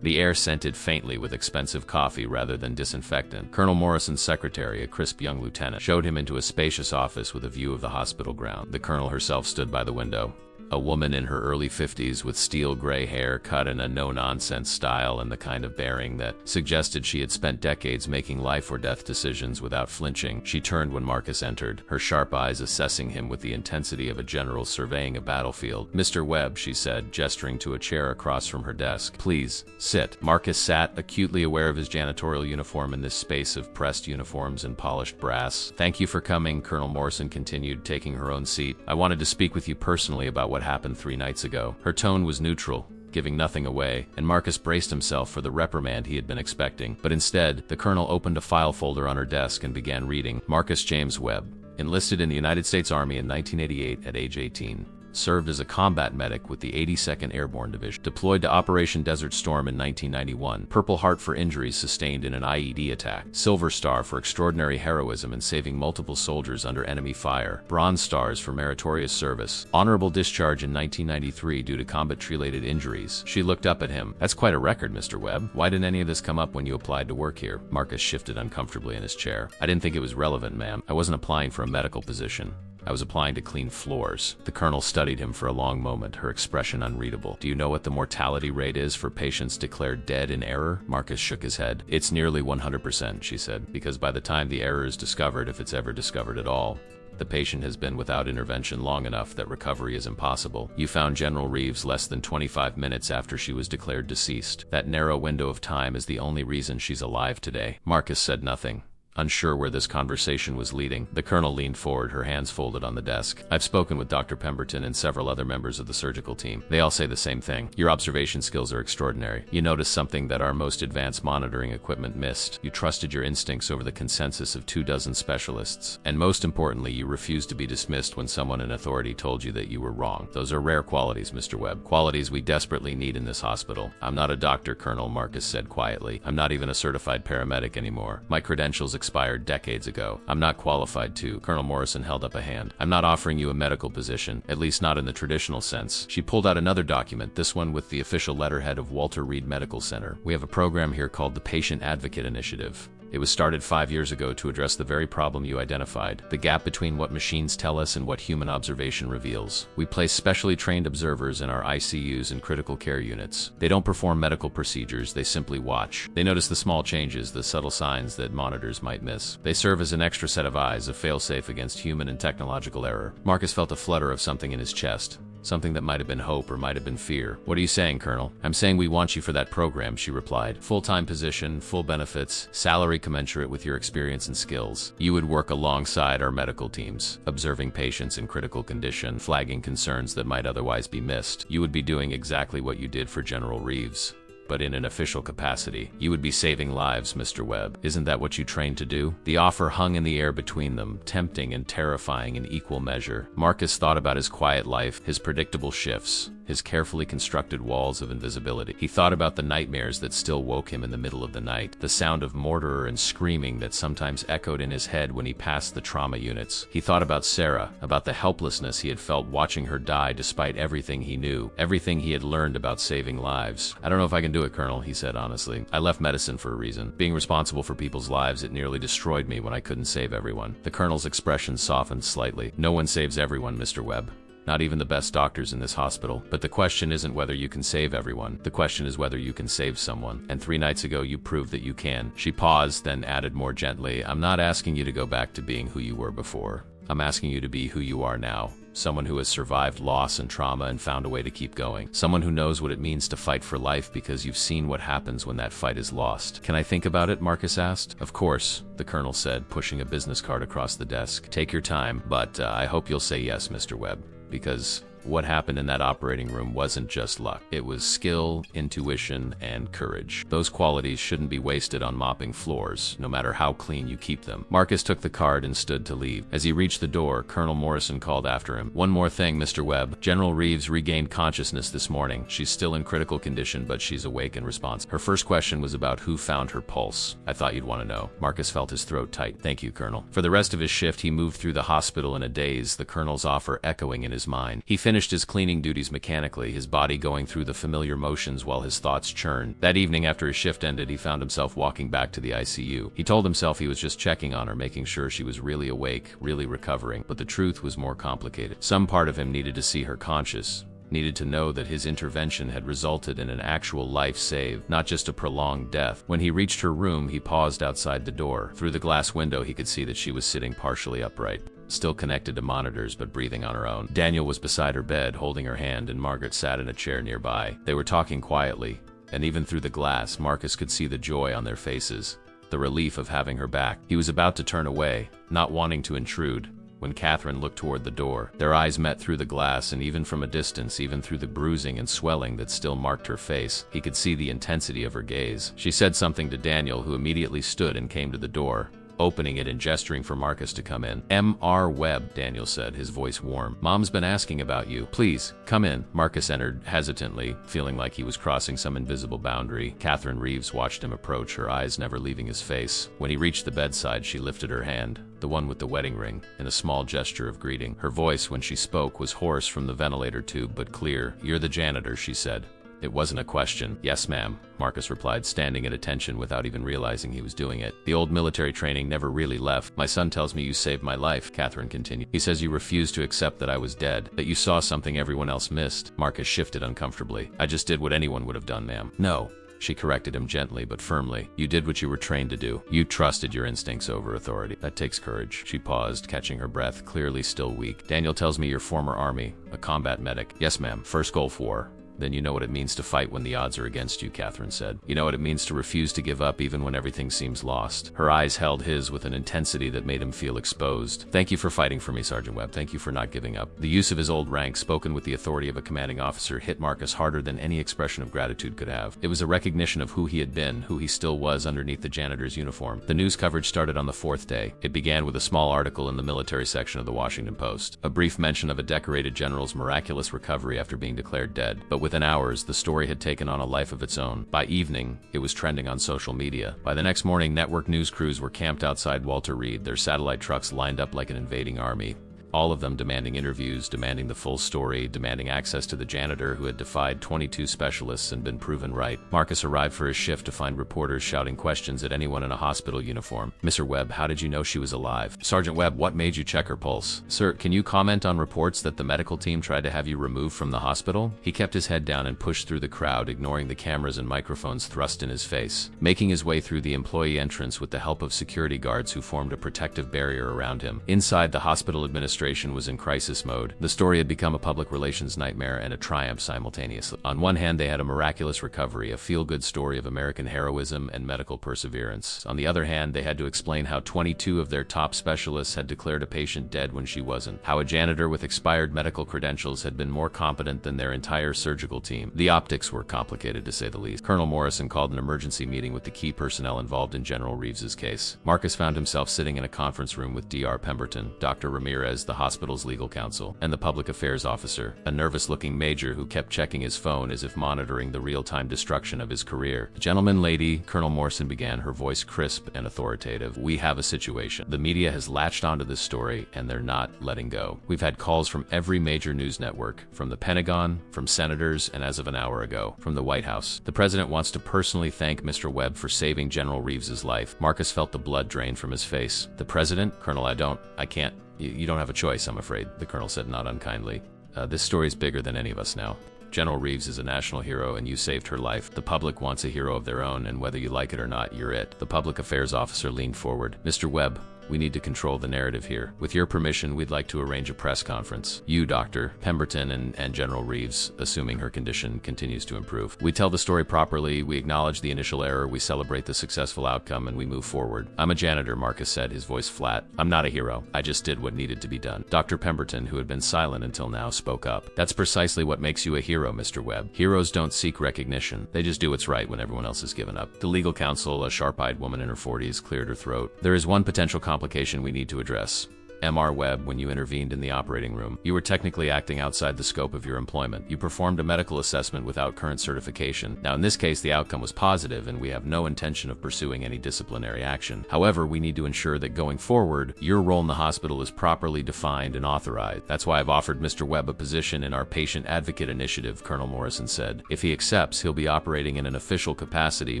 [SPEAKER 1] The air scented faintly with expensive coffee rather than disinfectant. Colonel Morrison's secretary, a crisp young lieutenant, showed him into a spacious office with a view of the hospital ground. The colonel herself stood by the window. A woman in her early 50s with steel gray hair cut in a no-nonsense style and the kind of bearing that suggested she had spent decades making life or death decisions without flinching. She turned when Marcus entered, her sharp eyes assessing him with the intensity of a general surveying a battlefield. "Mr. Webb," she said, gesturing to a chair across from her desk. "Please, sit." Marcus sat, acutely aware of his janitorial uniform in this space of pressed uniforms and polished brass. "Thank you for coming," Colonel Morrison continued, taking her own seat. "I wanted to speak with you personally about what happened 3 nights ago." Her tone was neutral, giving nothing away, and Marcus braced himself for the reprimand he had been expecting. But instead, the colonel opened a file folder on her desk and began reading. "Marcus James Webb, enlisted in the United States Army in 1988 at age 18. Served as a combat medic with the 82nd Airborne Division. Deployed to Operation Desert Storm in 1991. Purple Heart for injuries sustained in an IED attack. Silver Star for extraordinary heroism in saving multiple soldiers under enemy fire. Bronze Stars for meritorious service. Honorable discharge in 1993 due to combat-related injuries." She looked up at him. "That's quite a record, Mr. Webb. Why didn't any of this come up when you applied to work here?" Marcus shifted uncomfortably in his chair. "I didn't think it was relevant, ma'am. I wasn't applying for a medical position. I was applying to clean floors." The colonel studied him for a long moment, her expression unreadable. "Do you know what the mortality rate is for patients declared dead in error?" Marcus shook his head. "It's nearly 100%, she said, "because by the time the error is discovered, if it's ever discovered at all, The patient has been without intervention long enough that recovery is impossible. You found General Reeves less than 25 minutes after she was declared deceased. That narrow window of time is the only reason she's alive today." Marcus said nothing, unsure where this conversation was leading. The colonel leaned forward, her hands folded on the desk. "I've spoken with Dr. Pemberton and several other members of the surgical team. They all say the same thing. Your observation skills are extraordinary. You noticed something that our most advanced monitoring equipment missed. You trusted your instincts over the consensus of 24 specialists. And most importantly, you refused to be dismissed when someone in authority told you that you were wrong. Those are rare qualities, Mr. Webb. Qualities we desperately need in this hospital." "I'm not a doctor, Colonel," Marcus said quietly. "I'm not even a certified paramedic anymore. My credentials expired decades ago. I'm not qualified to." Colonel Morrison held up a hand. "I'm not offering you a medical position, at least not in the traditional sense." She pulled out another document, this one with the official letterhead of Walter Reed Medical Center. "We have a program here called the Patient Advocate Initiative. It was started 5 years ago to address the very problem you identified, the gap between what machines tell us and what human observation reveals. We place specially trained observers in our ICUs and critical care units. They don't perform medical procedures, they simply watch. They notice the small changes, the subtle signs that monitors might miss. They serve as an extra set of eyes, a failsafe against human and technological error." Marcus felt a flutter of something in his chest. Something that might have been hope or might have been fear. "What are you saying, Colonel?" "I'm saying we want you for that program," she replied. "Full-time position, full benefits, salary commensurate with your experience and skills. You would work alongside our medical teams, observing patients in critical condition, flagging concerns that might otherwise be missed. You would be doing exactly what you did for General Reeves, but in an official capacity. You would be saving lives, Mr. Webb. Isn't that what you trained to do?" The offer hung in the air between them, tempting and terrifying in equal measure. Marcus thought about his quiet life, his predictable shifts, his carefully constructed walls of invisibility. He thought about the nightmares that still woke him in the middle of the night, the sound of mortar and screaming that sometimes echoed in his head when he passed the trauma units. He thought about Sarah, about the helplessness he had felt watching her die despite everything he knew, everything he had learned about saving lives. "I don't know if I can do it, Colonel," he said honestly. "I left medicine for a reason. Being responsible for people's lives, it nearly destroyed me when I couldn't save everyone." The colonel's expression softened slightly. "No one saves everyone, Mr. Webb. Not even the best doctors in this hospital. But the question isn't whether you can save everyone. The question is whether you can save someone. And 3 nights ago you proved that you can." She paused, then added more gently, "I'm not asking you to go back to being who you were before. I'm asking you to be who you are now. Someone who has survived loss and trauma and found a way to keep going. Someone who knows what it means to fight for life because you've seen what happens when that fight is lost." "Can I think about it?" Marcus asked. "Of course," the colonel said, pushing a business card across the desk. "Take your time, but I hope you'll say yes, Mr. Webb. Because what happened in that operating room wasn't just luck. It was skill, intuition, and courage. Those qualities shouldn't be wasted on mopping floors, no matter how clean you keep them." Marcus took the card and stood to leave. As he reached the door, Colonel Morrison called after him. "One more thing, Mr. Webb. General Reeves regained consciousness this morning. She's still in critical condition, but she's awake and responsive. Her first question was about who found her pulse. I thought you'd want to know." Marcus felt his throat tight. "Thank you, Colonel." For the rest of his shift, he moved through the hospital in a daze, the colonel's offer echoing in his mind. He finished his cleaning duties mechanically, his body going through the familiar motions while his thoughts churned. That evening, after his shift ended, he found himself walking back to the ICU. He told himself he was just checking on her, making sure she was really awake, really recovering, but the truth was more complicated. Some part of him needed to see her conscious, needed to know that his intervention had resulted in an actual life saved, not just a prolonged death. When he reached her room, he paused outside the door. Through the glass window, he could see that she was sitting partially upright, still connected to monitors but breathing on her own. Daniel was beside her bed, holding her hand, and Margaret sat in a chair nearby. They were talking quietly, and even through the glass, Marcus could see the joy on their faces, the relief of having her back. He was about to turn away, not wanting to intrude, when Catherine looked toward the door. Their eyes met through the glass, and even from a distance, even through the bruising and swelling that still marked her face, he could see the intensity of her gaze. She said something to Daniel, who immediately stood and came to the door, opening it and gesturing for Marcus to come in. "M.R. Webb," Daniel said, his voice warm. "Mom's been asking about you. Please, come in." Marcus entered hesitantly, feeling like he was crossing some invisible boundary. Catherine Reeves watched him approach, her eyes never leaving his face. When he reached the bedside, she lifted her hand, the one with the wedding ring, in a small gesture of greeting. Her voice, when she spoke, was hoarse from the ventilator tube, but clear. "You're the janitor," she said. It wasn't a question. "Yes, ma'am," Marcus replied, standing at attention without even realizing he was doing it. "The old military training never really left. My son tells me you saved my life," Catherine continued. "He says you refused to accept that I was dead, that you saw something everyone else missed." Marcus shifted uncomfortably. "I just did what anyone would have done, ma'am." "No, She corrected him gently but firmly. You did what you were trained to do. You trusted your instincts over authority. That takes courage. She paused, catching her breath, clearly still weak. Daniel tells me you're former Army, a combat medic. Yes, ma'am. First Gulf War. Then you know what it means to fight when the odds are against you, Catherine said. You know what it means to refuse to give up even when everything seems lost. Her eyes held his with an intensity that made him feel exposed. Thank you for fighting for me, Sergeant Webb. Thank you for not giving up. The use of his old rank, spoken with the authority of a commanding officer, hit Marcus harder than any expression of gratitude could have. It was a recognition of who he had been, who he still was underneath the janitor's uniform. The news coverage started on the fourth day. It began with a small article in the military section of the Washington Post. A brief mention of a decorated general's miraculous recovery after being declared dead. But within hours, the story had taken on a life of its own. By evening, it was trending on social media. By the next morning, network news crews were camped outside Walter Reed, their satellite trucks lined up like an invading army. All of them demanding interviews, demanding the full story, demanding access to the janitor who had defied 22 specialists and been proven right. Marcus arrived for his shift to find reporters shouting questions at anyone in a hospital uniform. Mr. Webb, how did you know she was alive? Sergeant Webb, what made you check her pulse? Sir, can you comment on reports that the medical team tried to have you removed from the hospital? He kept his head down and pushed through the crowd, ignoring the cameras and microphones thrust in his face, making his way through the employee entrance with the help of security guards who formed a protective barrier around him. Inside, the hospital administration was in crisis mode. The story had become a public relations nightmare and a triumph simultaneously. On one hand, they had a miraculous recovery, a feel-good story of American heroism and medical perseverance. On the other hand, they had to explain how 22 of their top specialists had declared a patient dead when she wasn't. How a janitor with expired medical credentials had been more competent than their entire surgical team. The optics were complicated, to say the least. Colonel Morrison called an emergency meeting with the key personnel involved in General Reeves's case. Marcus found himself sitting in a conference room with Dr. Pemberton, Dr. Ramirez, the hospital's legal counsel, and the public affairs officer, a nervous-looking major who kept checking his phone as if monitoring the real-time destruction of his career. Gentlemen, lady, Colonel Morrison began, her voice crisp and authoritative. We have a situation. The media has latched onto this story, and they're not letting go. We've had calls from every major news network, from the Pentagon, from senators, and as of an hour ago, from the White House. The president wants to personally thank Mr. Webb for saving General Reeves's life. Marcus felt the blood drain from his face. The president? Colonel, I can't. You don't have a choice, I'm afraid, the colonel said not unkindly. This story's bigger than any of us now. General Reeves is a national hero and you saved her life. The public wants a hero of their own, and whether you like it or not, you're it. The public affairs officer leaned forward. Mr. Webb, we need to control the narrative here. With your permission, we'd like to arrange a press conference. You, Dr. Pemberton, and General Reeves, assuming her condition continues to improve. We tell the story properly, we acknowledge the initial error, we celebrate the successful outcome, and we move forward. I'm a janitor, Marcus said, his voice flat. I'm not a hero. I just did what needed to be done. Dr. Pemberton, who had been silent until now, spoke up. That's precisely what makes you a hero, Mr. Webb. Heroes don't seek recognition. They just do what's right when everyone else has given up. The legal counsel, a sharp-eyed woman in her 40s, cleared her throat. There is one potential complication we need to address. Mr. Webb, when you intervened in the operating room, you were technically acting outside the scope of your employment. You performed a medical assessment without current certification. Now, in this case, the outcome was positive, and we have no intention of pursuing any disciplinary action. However, we need to ensure that going forward, your role in the hospital is properly defined and authorized. That's why I've offered Mr. Webb a position in our Patient Advocate Initiative, Colonel Morrison said. If he accepts, he'll be operating in an official capacity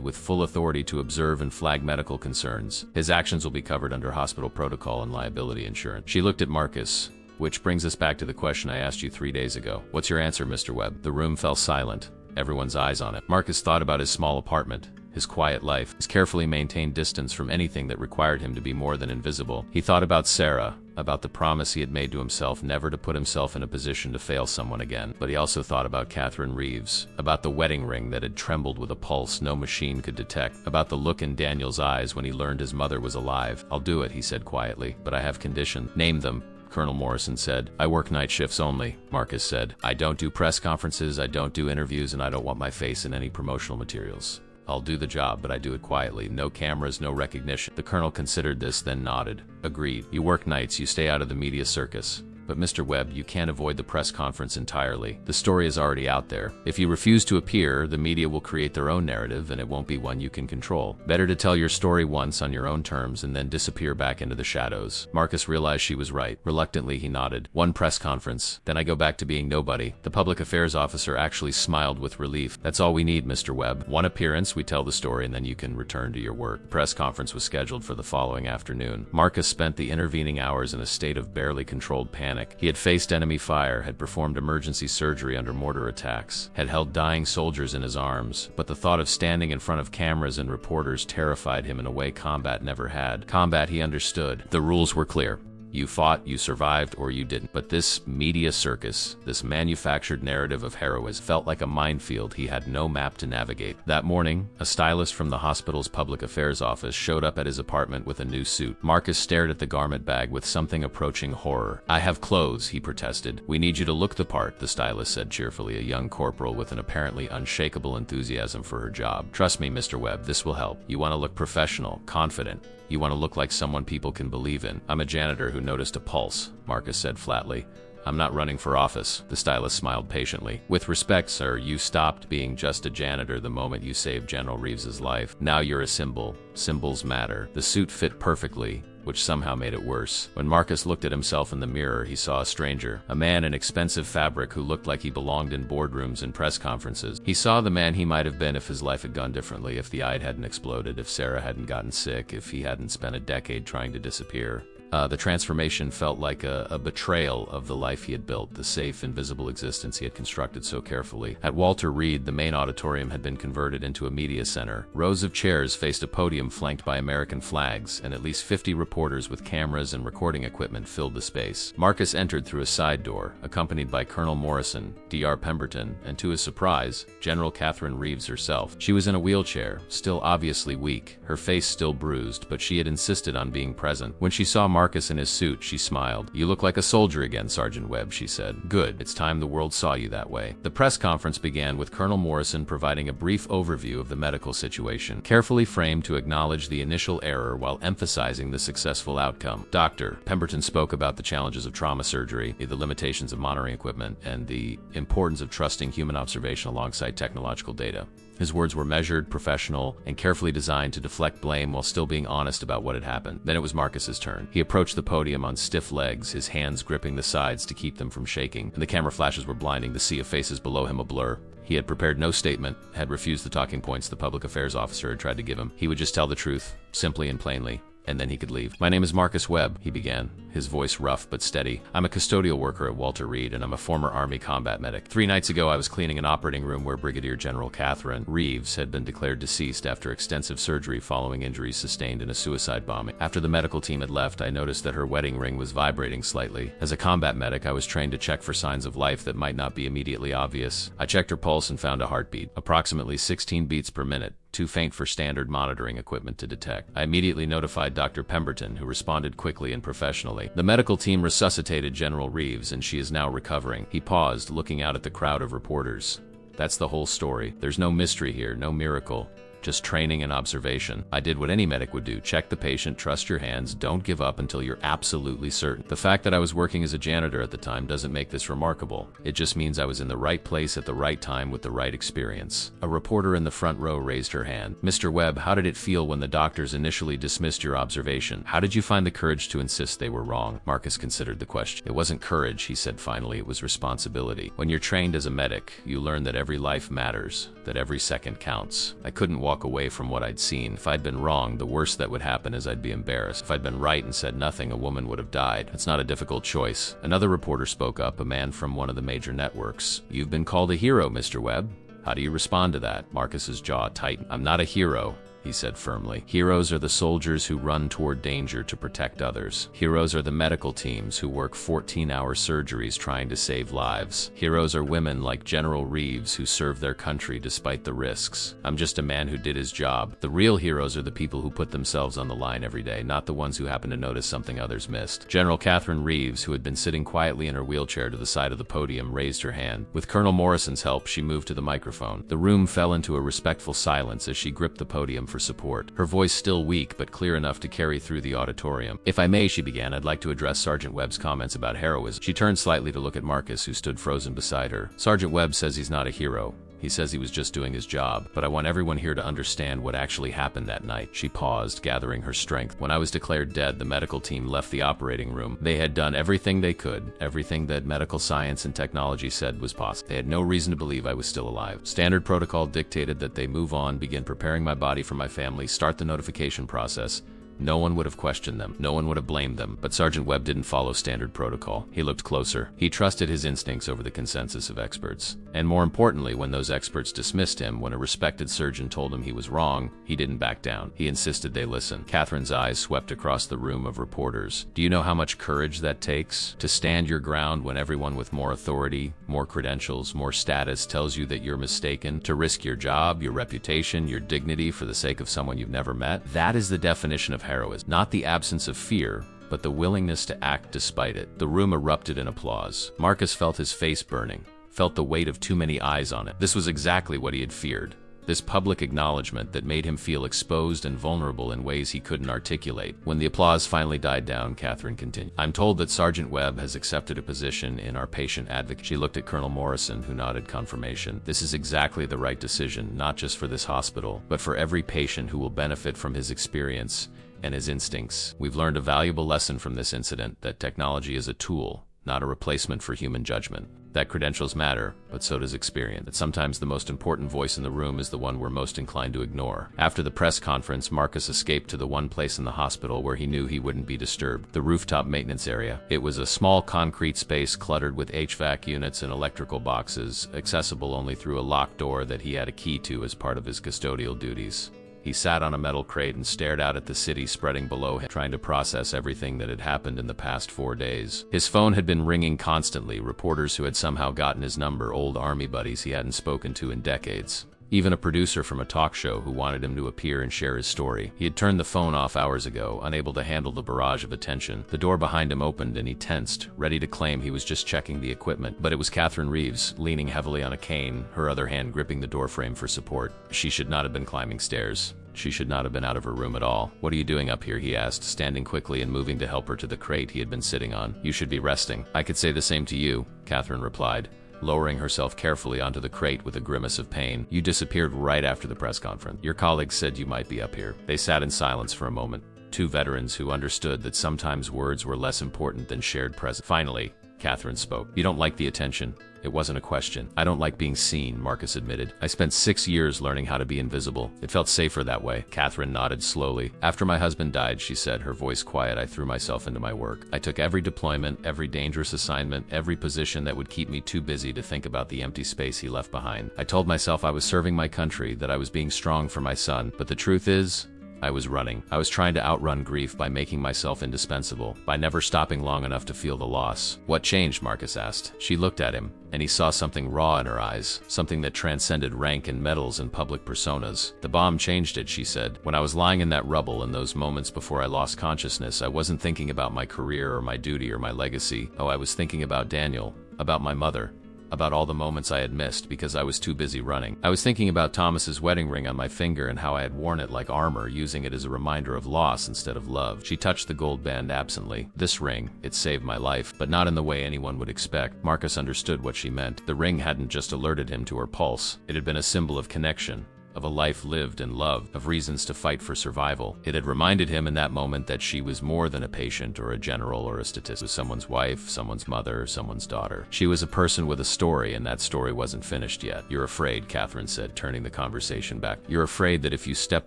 [SPEAKER 1] with full authority to observe and flag medical concerns. His actions will be covered under hospital protocol and liability insurance. She looked at Marcus, which brings us back to the question I asked you 3 days ago. What's your answer, Mr. Webb? The room fell silent, everyone's eyes on it. Marcus thought about his small apartment, his quiet life, his carefully maintained distance from anything that required him to be more than invisible. He thought about Sarah, about the promise he had made to himself never to put himself in a position to fail someone again. But he also thought about Catherine Reeves, about the wedding ring that had trembled with a pulse no machine could detect, about the look in Daniel's eyes when he learned his mother was alive. I'll do it, he said quietly, but I have conditions. Name them, Colonel Morrison said. I work night shifts only, Marcus said. I don't do press conferences, I don't do interviews, and I don't want my face in any promotional materials. I'll do the job, but I do it quietly. No cameras, no recognition. The colonel considered this, then nodded. Agreed. You work nights, you stay out of the media circus. But Mr. Webb, you can't avoid the press conference entirely. The story is already out there. If you refuse to appear, the media will create their own narrative, and it won't be one you can control. Better to tell your story once on your own terms and then disappear back into the shadows. Marcus realized she was right. Reluctantly, he nodded. One press conference, then I go back to being nobody. The public affairs officer actually smiled with relief. That's all we need, Mr. Webb. One appearance, we tell the story, and then you can return to your work. The press conference was scheduled for the following afternoon. Marcus spent the intervening hours in a state of barely controlled panic. panic. He had faced enemy fire, had performed emergency surgery under mortar attacks, had held dying soldiers in his arms, but the thought of standing in front of cameras and reporters terrified him in a way combat never had. Combat, he understood. The rules were clear. You fought, you survived, or you didn't. But this media circus, this manufactured narrative of heroism, felt like a minefield he had no map to navigate. That morning, a stylist from the hospital's public affairs office showed up at his apartment with a new suit. Marcus stared at the garment bag with something approaching horror. "I have clothes," he protested. "We need you to look the part," the stylist said cheerfully, a young corporal with an apparently unshakable enthusiasm for her job. "Trust me, Mr. Webb, this will help. You want to look professional, confident. You want to look like someone people can believe in." "I'm a janitor who noticed a pulse," Marcus said flatly. "I'm not running for office." The stylist smiled patiently. "With respect, sir, you stopped being just a janitor the moment you saved General Reeves's life. Now you're a symbol. Symbols matter." The suit fit perfectly, which somehow made it worse. When Marcus looked at himself in the mirror, he saw a stranger, a man in expensive fabric who looked like he belonged in boardrooms and press conferences. He saw the man he might have been if his life had gone differently, if the Ide hadn't exploded, if Sarah hadn't gotten sick, if he hadn't spent a decade trying to disappear. The transformation felt like a betrayal of the life he had built, the safe, invisible existence he had constructed so carefully. At Walter Reed, the main auditorium had been converted into a media center. Rows of chairs faced a podium flanked by American flags, and at least 50 reporters with cameras and recording equipment filled the space. Marcus entered through a side door, accompanied by Colonel Morrison, Dr. Pemberton, and to his surprise, General Catherine Reeves herself. She was in a wheelchair, still obviously weak, her face still bruised, but she had insisted on being present. When she saw Marcus in his suit, she smiled. "You look like a soldier again, Sergeant Webb," she said. "Good. It's time the world saw you that way." The press conference began with Colonel Morrison providing a brief overview of the medical situation, carefully framed to acknowledge the initial error while emphasizing the successful outcome. Dr. Pemberton spoke about the challenges of trauma surgery, the limitations of monitoring equipment, and the importance of trusting human observation alongside technological data. His words were measured, professional, and carefully designed to deflect blame while still being honest about what had happened. Then it was Marcus's turn. He approached the podium on stiff legs, his hands gripping the sides to keep them from shaking, and the camera flashes were blinding, the sea of faces below him a blur. He had prepared no statement, had refused the talking points the public affairs officer had tried to give him. He would just tell the truth, simply and plainly, and then he could leave. "My name is Marcus Webb," he began, his voice rough but steady. "I'm a custodial worker at Walter Reed, and I'm a former Army combat medic. 3 nights ago, I was cleaning an operating room where Brigadier General Catherine Reeves had been declared deceased after extensive surgery following injuries sustained in a suicide bombing. After the medical team had left, I noticed that her wedding ring was vibrating slightly. As a combat medic, I was trained to check for signs of life that might not be immediately obvious. I checked her pulse and found a heartbeat, approximately 16 beats per minute. Too faint for standard monitoring equipment to detect. I immediately notified Dr. Pemberton, who responded quickly and professionally. The medical team resuscitated General Reeves, and she is now recovering." He paused, looking out at the crowd of reporters. "That's the whole story. There's no mystery here, no miracle. Just training and observation. I did what any medic would do. Check the patient, trust your hands, don't give up until you're absolutely certain. The fact that I was working as a janitor at the time doesn't make this remarkable. It just means I was in the right place at the right time with the right experience." A reporter in the front row raised her hand. "Mr. Webb, how did it feel when the doctors initially dismissed your observation? How did you find the courage to insist they were wrong?" Marcus considered the question. "It wasn't courage," he said finally. "It was responsibility. When you're trained as a medic, you learn that every life matters, that every second counts. I couldn't walk away from what I'd seen. If I'd been wrong, the worst that would happen is I'd be embarrassed. If I'd been right and said nothing, a woman would have died. It's not a difficult choice." Another reporter spoke up, a man from one of the major networks. "You've been called a hero, Mr. Webb. How do you respond to that?" Marcus's jaw tightened. "I'm not a hero," he said firmly. "Heroes are the soldiers who run toward danger to protect others. Heroes are the medical teams who work 14-hour surgeries trying to save lives. Heroes are women like General Reeves who serve their country despite the risks. I'm just a man who did his job. The real heroes are the people who put themselves on the line every day, not the ones who happen to notice something others missed." General Catherine Reeves, who had been sitting quietly in her wheelchair to the side of the podium, raised her hand. With Colonel Morrison's help, she moved to the microphone. The room fell into a respectful silence as she gripped the podium for support, her voice still weak but clear enough to carry through the auditorium. "If I may," she began, "I'd like to address Sergeant Webb's comments about heroism." She turned slightly to look at Marcus, who stood frozen beside her. "Sergeant Webb says he's not a hero. He says he was just doing his job, but I want everyone here to understand what actually happened that night." She paused, gathering her strength. "When I was declared dead, the medical team left the operating room. They had done everything they could, everything that medical science and technology said was possible. They had no reason to believe I was still alive. Standard protocol dictated that they move on, begin preparing my body for my family, start the notification process. No one would have questioned them. No one would have blamed them. But Sergeant Webb didn't follow standard protocol. He looked closer. He trusted his instincts over the consensus of experts. And more importantly, when those experts dismissed him, when a respected surgeon told him he was wrong, he didn't back down. He insisted they listen. Catherine's eyes swept across the room of reporters. Do you know how much courage that takes? To stand your ground when everyone with more authority, more credentials, more status tells you that you're mistaken? To risk your job, your reputation, your dignity for the sake of someone you've never met? That is the definition of heroism. Not the absence of fear, but the willingness to act despite it. The room erupted in applause. Marcus felt his face burning, felt the weight of too many eyes on it. This was exactly what he had feared. This public acknowledgement that made him feel exposed and vulnerable in ways he couldn't articulate. When the applause finally died down, Catherine continued, I'm told that Sergeant Webb has accepted a position in our patient advocacy. She looked at Colonel Morrison, who nodded confirmation. This is exactly the right decision, not just for this hospital, but for every patient who will benefit from his experience and his instincts. We've learned a valuable lesson from this incident, that technology is a tool, not a replacement for human judgment. That credentials matter, but so does experience. That sometimes the most important voice in the room is the one we're most inclined to ignore. After the press conference, Marcus escaped to the one place in the hospital where he knew he wouldn't be disturbed, the rooftop maintenance area. It was a small concrete space cluttered with HVAC units and electrical boxes, accessible only through a locked door that he had a key to as part of his custodial duties. He sat on a metal crate and stared out at the city spreading below him, trying to process everything that had happened in the past 4 days. His phone had been ringing constantly, reporters who had somehow gotten his number, old army buddies he hadn't spoken to in decades. Even a producer from a talk show who wanted him to appear and share his story. He had turned the phone off hours ago, unable to handle the barrage of attention. The door behind him opened and he tensed, ready to claim he was just checking the equipment. But it was Catherine Reeves, leaning heavily on a cane, her other hand gripping the doorframe for support. She should not have been climbing stairs. She should not have been out of her room at all. What are you doing up here? He asked, standing quickly and moving to help her to the crate he had been sitting on. You should be resting. I could say the same to you, Catherine replied, lowering herself carefully onto the crate with a grimace of pain. You disappeared right after the press conference. Your colleagues said you might be up here. They sat in silence for a moment, two veterans who understood that sometimes words were less important than shared presence. Finally, Catherine spoke. You don't like the attention? It wasn't a question. I don't like being seen, Marcus admitted. I spent 6 years learning how to be invisible. It felt safer that way. Catherine nodded slowly. After my husband died, she said, her voice quiet, I threw myself into my work. I took every deployment, every dangerous assignment, every position that would keep me too busy to think about the empty space he left behind. I told myself I was serving my country, that I was being strong for my son. But the truth is, I was running. I was trying to outrun grief by making myself indispensable, by never stopping long enough to feel the loss. What changed? Marcus asked. She looked at him, and he saw something raw in her eyes, something that transcended rank and medals and public personas. The bomb changed it, she said. When I was lying in that rubble in those moments before I lost consciousness, I wasn't thinking about my career or my duty or my legacy. Oh, I was thinking about Daniel, about my mother, about all the moments I had missed because I was too busy running. I was thinking about Thomas's wedding ring on my finger and how I had worn it like armor, using it as a reminder of loss instead of love. She touched the gold band absently. This ring, it saved my life, but not in the way anyone would expect. Marcus understood what she meant. The ring hadn't just alerted him to her pulse. It had been a symbol of connection, of a life lived and loved, of reasons to fight for survival. It had reminded him in that moment that she was more than a patient or a general or a statistic. Someone's wife, someone's mother, someone's daughter. She was a person with a story, and that story wasn't finished yet. You're afraid, Catherine said, turning the conversation back. You're afraid that if you step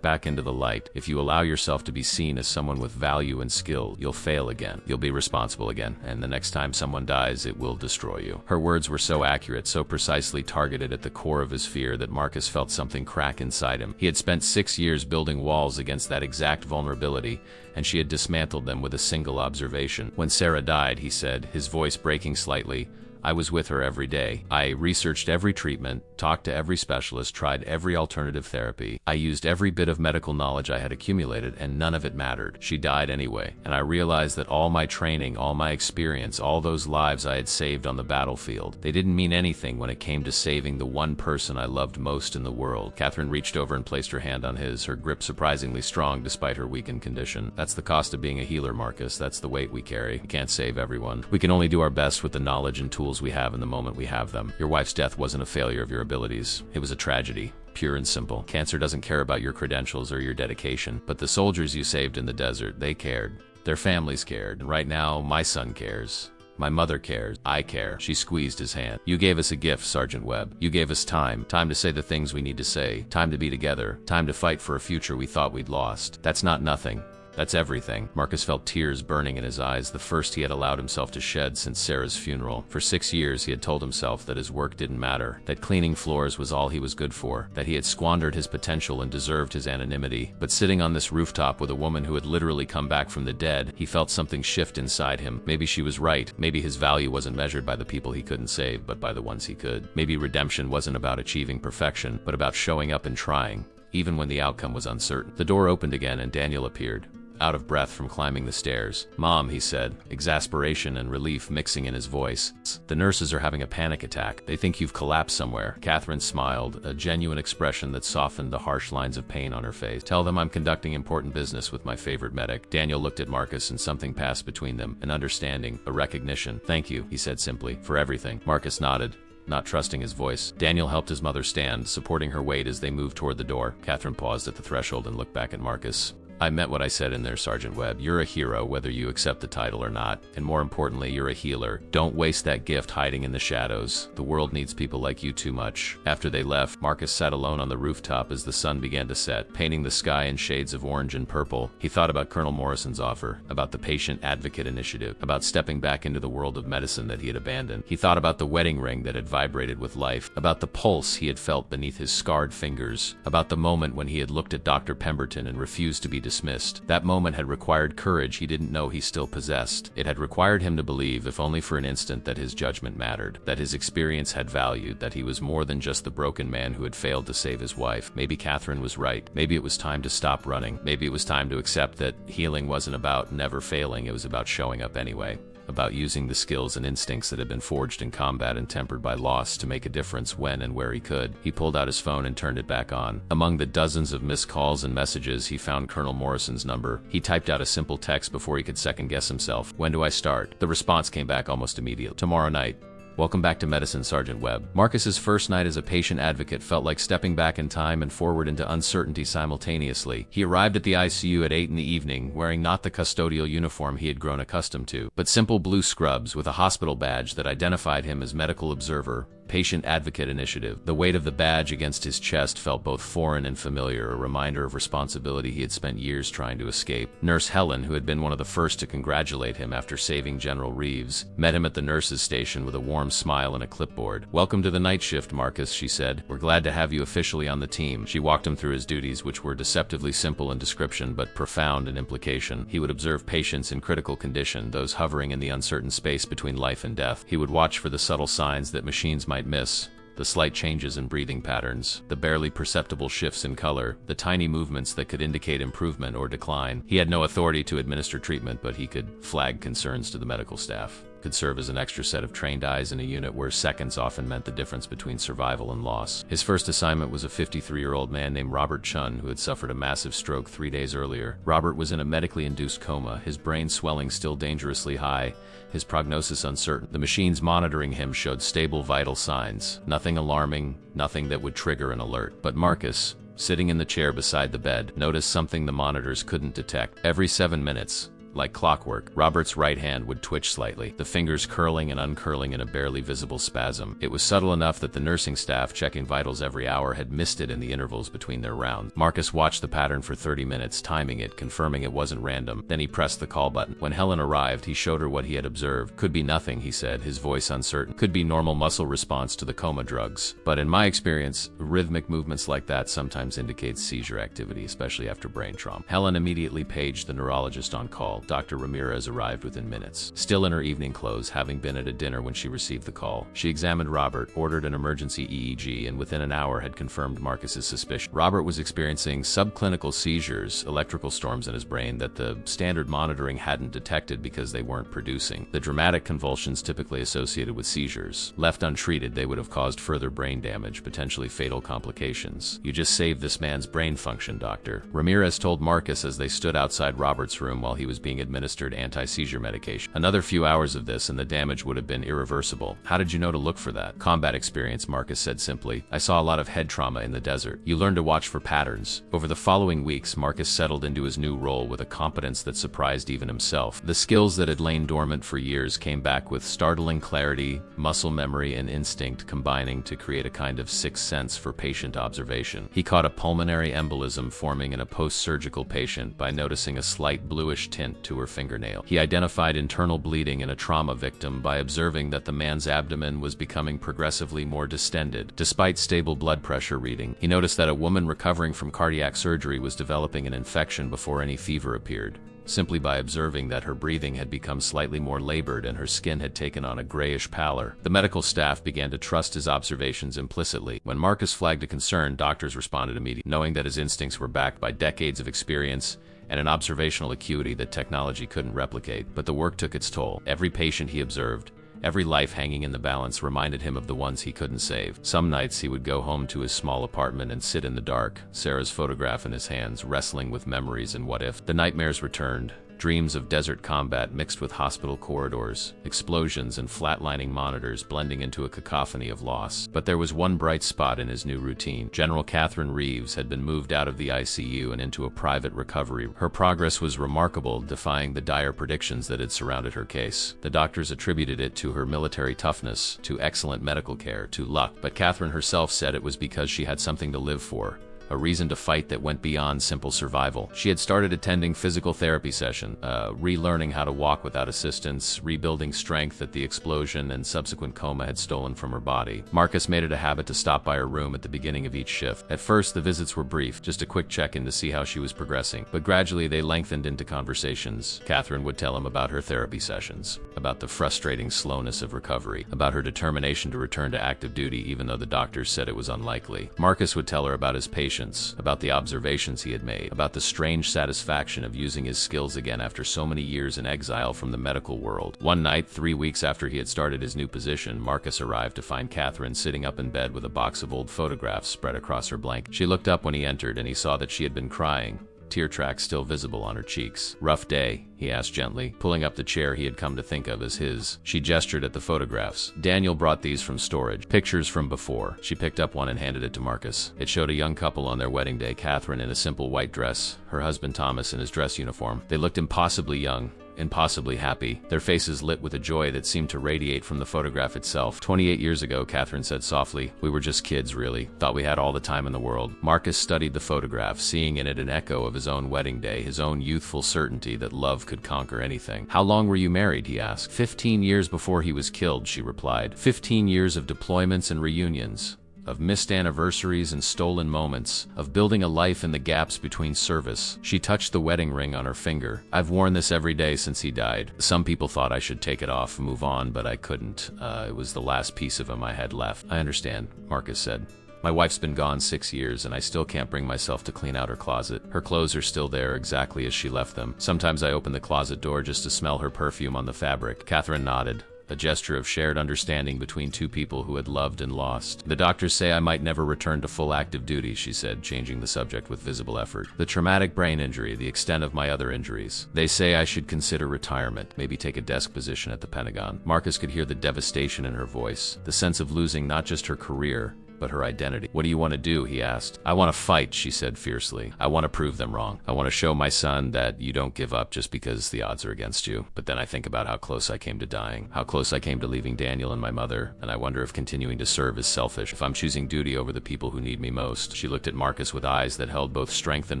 [SPEAKER 1] back into the light, if you allow yourself to be seen as someone with value and skill, you'll fail again. You'll be responsible again, and the next time someone dies, it will destroy you. Her words were so accurate, so precisely targeted at the core of his fear that Marcus felt something crack inside him. He had spent 6 years building walls against that exact vulnerability, and she had dismantled them with a single observation. When Sarah died, he said, his voice breaking slightly, I was with her every day. I researched every treatment, talked to every specialist, tried every alternative therapy. I used every bit of medical knowledge I had accumulated, and none of it mattered. She died anyway, and I realized that all my training, all my experience, all those lives I had saved on the battlefield, they didn't mean anything when it came to saving the one person I loved most in the world. Catherine reached over and placed her hand on his, her grip surprisingly strong despite her weakened condition. That's the cost of being a healer, Marcus. That's the weight we carry. We can't save everyone. We can only do our best with the knowledge and tools we have in the moment we have them. Your wife's death wasn't a failure of your abilities. It was a tragedy. Pure and simple. Cancer doesn't care about your credentials or your dedication, but the soldiers you saved in the desert, they cared. Their families cared. And right now, my son cares. My mother cares. I care. She squeezed his hand. You gave us a gift, Sergeant Webb. You gave us time. Time to say the things we need to say. Time to be together. Time to fight for a future we thought we'd lost. That's not nothing. That's everything. Marcus felt tears burning in his eyes, the first he had allowed himself to shed since Sarah's funeral. For 6 years he had told himself that his work didn't matter, that cleaning floors was all he was good for, that he had squandered his potential and deserved his anonymity. But sitting on this rooftop with a woman who had literally come back from the dead, he felt something shift inside him. Maybe she was right. Maybe his value wasn't measured by the people he couldn't save, but by the ones he could. Maybe redemption wasn't about achieving perfection, but about showing up and trying, even when the outcome was uncertain. The door opened again and Daniel appeared, out of breath from climbing the stairs. "Mom," he said, exasperation and relief mixing in his voice. "The nurses are having a panic attack. They think you've collapsed somewhere." Catherine smiled, a genuine expression that softened the harsh lines of pain on her face. "Tell them I'm conducting important business with my favorite medic." Daniel looked at Marcus and something passed between them, an understanding, a recognition. "Thank you," he said simply, "for everything." Marcus nodded, not trusting his voice. Daniel helped his mother stand, supporting her weight as they moved toward the door. Catherine paused at the threshold and looked back at Marcus. "I meant what I said in there, Sergeant Webb. You're a hero, whether you accept the title or not. And more importantly, you're a healer. Don't waste that gift hiding in the shadows. The world needs people like you too much." After they left, Marcus sat alone on the rooftop as the sun began to set, painting the sky in shades of orange and purple. He thought about Colonel Morrison's offer, about the Patient Advocate Initiative, about stepping back into the world of medicine that he had abandoned. He thought about the wedding ring that had vibrated with life, about the pulse he had felt beneath his scarred fingers, about the moment when he had looked at Dr. Pemberton and refused to be dismissed. That moment had required courage he didn't know he still possessed. It had required him to believe, if only for an instant, that his judgment mattered, that his experience had value, that he was more than just the broken man who had failed to save his wife. Maybe Catherine was right. Maybe it was time to stop running. Maybe it was time to accept that healing wasn't about never failing, it was about showing up anyway. About using the skills and instincts that had been forged in combat and tempered by loss to make a difference when and where he could. He pulled out his phone and turned it back on. Among the dozens of missed calls and messages, he found Colonel Morrison's number. He typed out a simple text before he could second-guess himself. "When do I start?" The response came back almost immediately. "Tomorrow night." "Welcome back to medicine, Sergeant Webb." Marcus's first night as a patient advocate felt like stepping back in time and forward into uncertainty simultaneously. He arrived at the ICU at 8 in the evening, wearing not the custodial uniform he had grown accustomed to, but simple blue scrubs with a hospital badge that identified him as Medical Observer, Patient Advocate Initiative. The weight of the badge against his chest felt both foreign and familiar, a reminder of responsibility he had spent years trying to escape. Nurse Helen, who had been one of the first to congratulate him after saving General Reeves, met him at the nurse's station with a warm smile and a clipboard. "Welcome to the night shift, Marcus," she said. "We're glad to have you officially on the team." She walked him through his duties, which were deceptively simple in description but profound in implication. He would observe patients in critical condition, those hovering in the uncertain space between life and death. He would watch for the subtle signs that machines might miss, the slight changes in breathing patterns, the barely perceptible shifts in color, the tiny movements that could indicate improvement or decline. He had no authority to administer treatment, but he could flag concerns to the medical staff, could serve as an extra set of trained eyes in a unit where seconds often meant the difference between survival and loss. His first assignment was a 53-year-old man named Robert Chun, who had suffered a massive stroke 3 days earlier. Robert was in a medically induced coma, his brain swelling still dangerously high, his prognosis uncertain. The machines monitoring him showed stable vital signs, nothing alarming, nothing that would trigger an alert. But Marcus, sitting in the chair beside the bed, noticed something the monitors couldn't detect. Every 7 minutes, like clockwork, Robert's right hand would twitch slightly, the fingers curling and uncurling in a barely visible spasm. It was subtle enough that the nursing staff, checking vitals every hour, had missed it in the intervals between their rounds. Marcus watched the pattern for 30 minutes, timing it, confirming it wasn't random. Then he pressed the call button. When Helen arrived, he showed her what he had observed. "Could be nothing," he said, his voice uncertain. "Could be normal muscle response to the coma drugs. But in my experience, rhythmic movements like that sometimes indicate seizure activity, especially after brain trauma." Helen immediately paged the neurologist on call. Dr. Ramirez arrived within minutes, still in her evening clothes, having been at a dinner when she received the call. She examined Robert, ordered an emergency EEG, and within an hour had confirmed Marcus's suspicion. Robert was experiencing subclinical seizures, electrical storms in his brain that the standard monitoring hadn't detected because they weren't producing the dramatic convulsions typically associated with seizures. Left untreated, they would have caused further brain damage, potentially fatal complications. "You just saved this man's brain function, doctor," Ramirez told Marcus as they stood outside Robert's room while he was being being administered anti-seizure medication. Another few hours of this and the damage would have been irreversible. How did you know to look for that? Combat experience, Marcus said simply. I saw a lot of head trauma in the desert. You learn to watch for patterns. Over the following weeks, Marcus settled into his new role with a competence that surprised even himself. The skills that had lain dormant for years came back with startling clarity, muscle memory, and instinct combining to create a kind of sixth sense for patient observation. He caught a pulmonary embolism forming in a post-surgical patient by noticing a slight bluish tint to her fingernail. He identified internal bleeding in a trauma victim by observing that the man's abdomen was becoming progressively more distended. Despite stable blood pressure reading, he noticed that a woman recovering from cardiac surgery was developing an infection before any fever appeared, simply by observing that her breathing had become slightly more labored and her skin had taken on a grayish pallor. The medical staff began to trust his observations implicitly. When Marcus flagged a concern, doctors responded immediately, knowing that his instincts were backed by decades of experience and an observational acuity that technology couldn't replicate. But the work took its toll. Every patient he observed, every life hanging in the balance reminded him of the ones he couldn't save. Some nights he would go home to his small apartment and sit in the dark, Sarah's photograph in his hands, wrestling with memories and what if. The nightmares returned. Dreams of desert combat mixed with hospital corridors, explosions and flatlining monitors blending into a cacophony of loss. But there was one bright spot in his new routine. General Catherine Reeves had been moved out of the ICU and into a private recovery. Her progress was remarkable, defying the dire predictions that had surrounded her case. The doctors attributed it to her military toughness, to excellent medical care, to luck. But Catherine herself said it was because she had something to live for. A reason to fight that went beyond simple survival. She had started attending physical therapy session, relearning how to walk without assistance, rebuilding strength that the explosion and subsequent coma had stolen from her body. Marcus made it a habit to stop by her room at the beginning of each shift. At first, the visits were brief, just a quick check-in to see how she was progressing, but gradually they lengthened into conversations. Catherine would tell him about her therapy sessions, about the frustrating slowness of recovery, about her determination to return to active duty even though the doctors said it was unlikely. Marcus would tell her about his patience, about the observations he had made, about the strange satisfaction of using his skills again after so many years in exile from the medical world. One night, 3 weeks after he had started his new position, Marcus arrived to find Catherine sitting up in bed with a box of old photographs spread across her blanket. She looked up when he entered and he saw that she had been crying, tear tracks still visible on her cheeks. "Rough day?" he asked gently, pulling up the chair he had come to think of as his. She gestured at the photographs. "Daniel brought these from storage. Pictures from before." She picked up one and handed it to Marcus. It showed a young couple on their wedding day, Catherine in a simple white dress, her husband Thomas in his dress uniform. They looked impossibly young, impossibly happy, their faces lit with a joy that seemed to radiate from the photograph itself. 28 years ago, Catherine said softly, "We were just kids, really. Thought we had all the time in the world." Marcus studied the photograph, seeing in it an echo of his own wedding day, his own youthful certainty that love could conquer anything. "How long were you married?" he asked. 15 years before he was killed," she replied. 15 years of deployments and reunions, of missed anniversaries and stolen moments, of building a life in the gaps between service. She touched the wedding ring on her finger. "I've worn this every day since he died. Some people thought I should take it off and move on, but I couldn't. It was the last piece of him I had left." "I understand," Marcus said. "My wife's been gone 6 years, and I still can't bring myself to clean out her closet. Her clothes are still there exactly as she left them. Sometimes I open the closet door just to smell her perfume on the fabric." Catherine nodded, a gesture of shared understanding between two people who had loved and lost. "The doctors say I might never return to full active duty," she said, changing the subject with visible effort. "The traumatic brain injury, the extent of my other injuries. They say I should consider retirement, maybe take a desk position at the Pentagon." Marcus could hear the devastation in her voice, the sense of losing not just her career, but her identity. "What do you want to do?" he asked. "I want to fight," she said fiercely. "I want to prove them wrong. I want to show my son that you don't give up just because the odds are against you." But then I think about how close I came to dying, how close I came to leaving Daniel and my mother, and I wonder if continuing to serve is selfish, if I'm choosing duty over the people who need me most. She looked at Marcus with eyes that held both strength and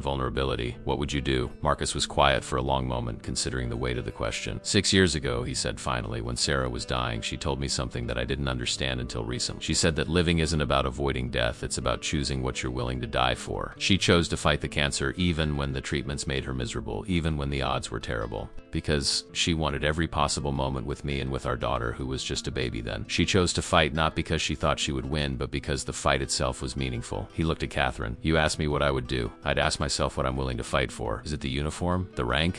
[SPEAKER 1] vulnerability. "What would you do?" Marcus was quiet for a long moment, considering the weight of the question. 6 years ago, he said finally, when Sarah was dying, she told me something that I didn't understand until recently. She said that living isn't about avoiding death, it's about choosing what you're willing to die for. She chose to fight the cancer even when the treatments made her miserable, even when the odds were terrible, because she wanted every possible moment with me and with our daughter, who was just a baby then. She chose to fight not because she thought she would win, but because the fight itself was meaningful. He looked at Catherine. "You asked me what I would do. I'd ask myself what I'm willing to fight for. Is it the uniform? The rank?